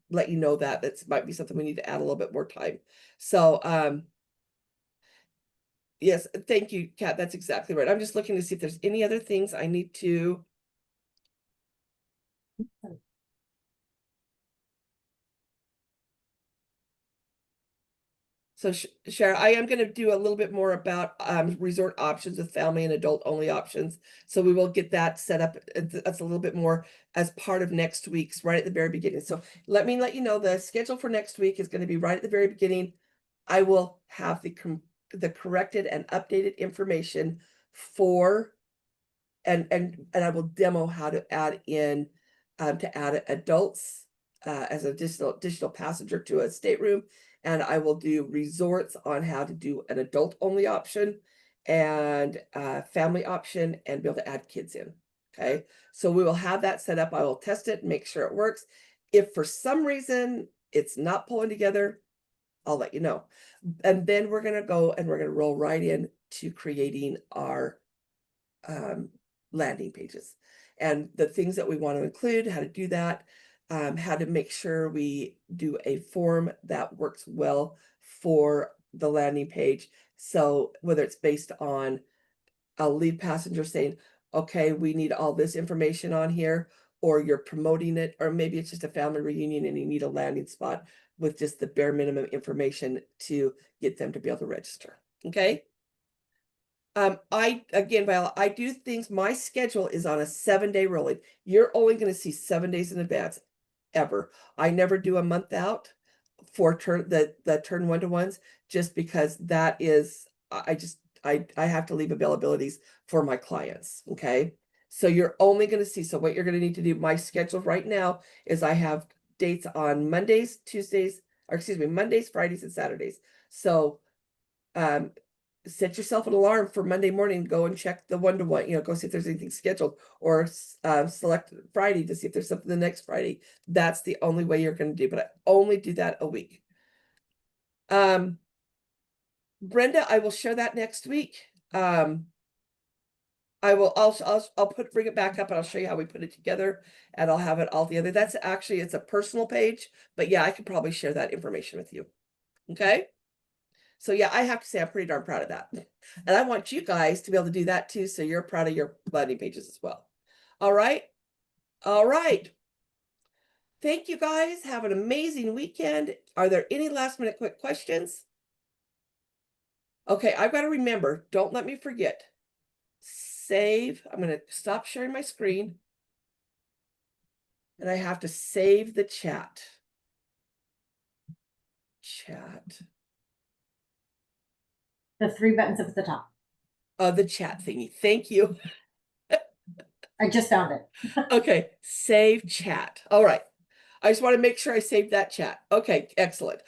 let you know that might be something we need to add a little bit more time. So yes, thank you, Kat. That's exactly right. I'm just looking to see if there's any other things I need to. So Shara, I am going to do a little bit more about resort options with family and adult only options. So we will get that set up. That's a little bit more as part of next week's, right at the very beginning. So let me let you know the schedule for next week is going to be right at the very beginning. I will have the corrected and updated information for, and I will demo how to add in to add adults as an additional passenger to a stateroom. And I will do resorts on how to do an adult only option and family option and be able to add kids in. Okay, so we will have that set up. I will test it and make sure it works. If for some reason it's not pulling together, I'll let you know. And then we're going to go and we're going to roll right in to creating our landing pages and the things that we want to include, how to do that, how to make sure we do a form that works well for the landing page. So whether it's based on a lead passenger saying, okay, we need all this information on here, or you're promoting it, or maybe it's just a family reunion and you need a landing spot with just the bare minimum information to get them to be able to register. Okay. Viola, I do things, my schedule is on a 7-day rolling. You're only going to see 7 days in advance ever. I never do a month out for the turn one-to-ones, just because that is, I have to leave availabilities for my clients. Okay. So you're only going to see, so what you're going to need to do, my schedule right now is I have dates on Mondays, Tuesdays, or excuse me, Mondays, Fridays, and Saturdays. So, set yourself an alarm for Monday morning, go and check the one-to-one, go see if there's anything scheduled, or select Friday to see if there's something the next Friday. That's the only way you're going to do, but I only do that a week. Brenda, I will share that next week. I'll bring it back up and I'll show you how we put it together, and I'll have it all together. That's actually, it's a personal page, but yeah, I could probably share that information with you. Okay. So yeah, I have to say I'm pretty darn proud of that. And I want you guys to be able to do that too, so you're proud of your landing pages as well. All right. All right. Thank you guys. Have an amazing weekend. Are there any last minute quick questions? Okay, I've got to remember, don't let me forget. Save. I'm going to stop sharing my screen. And I have to save the chat. Chat. The 3 buttons up at the top. The chat thingy. Thank you. I just found it. Okay, save chat. All right. I just want to make sure I saved that chat. Okay, excellent.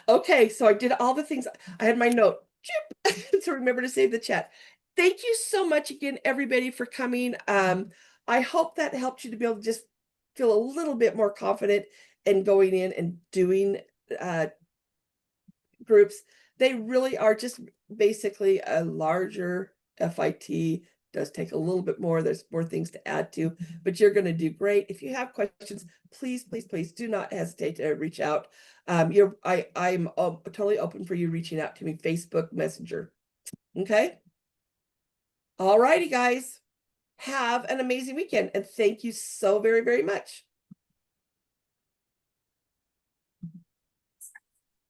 Okay, so I did all the things. I had my note to remember to save the chat. Thank you so much again, everybody, for coming. I hope that helped you to be able to just feel a little bit more confident in going in and doing groups. They really are just basically a larger FIT. Does take a little bit more. There's more things to add to, but you're going to do great. If you have questions, please do not hesitate to reach out. I'm totally open for you reaching out to me, Facebook Messenger. Okay. All righty, guys. Have an amazing weekend, and thank you so very, very much.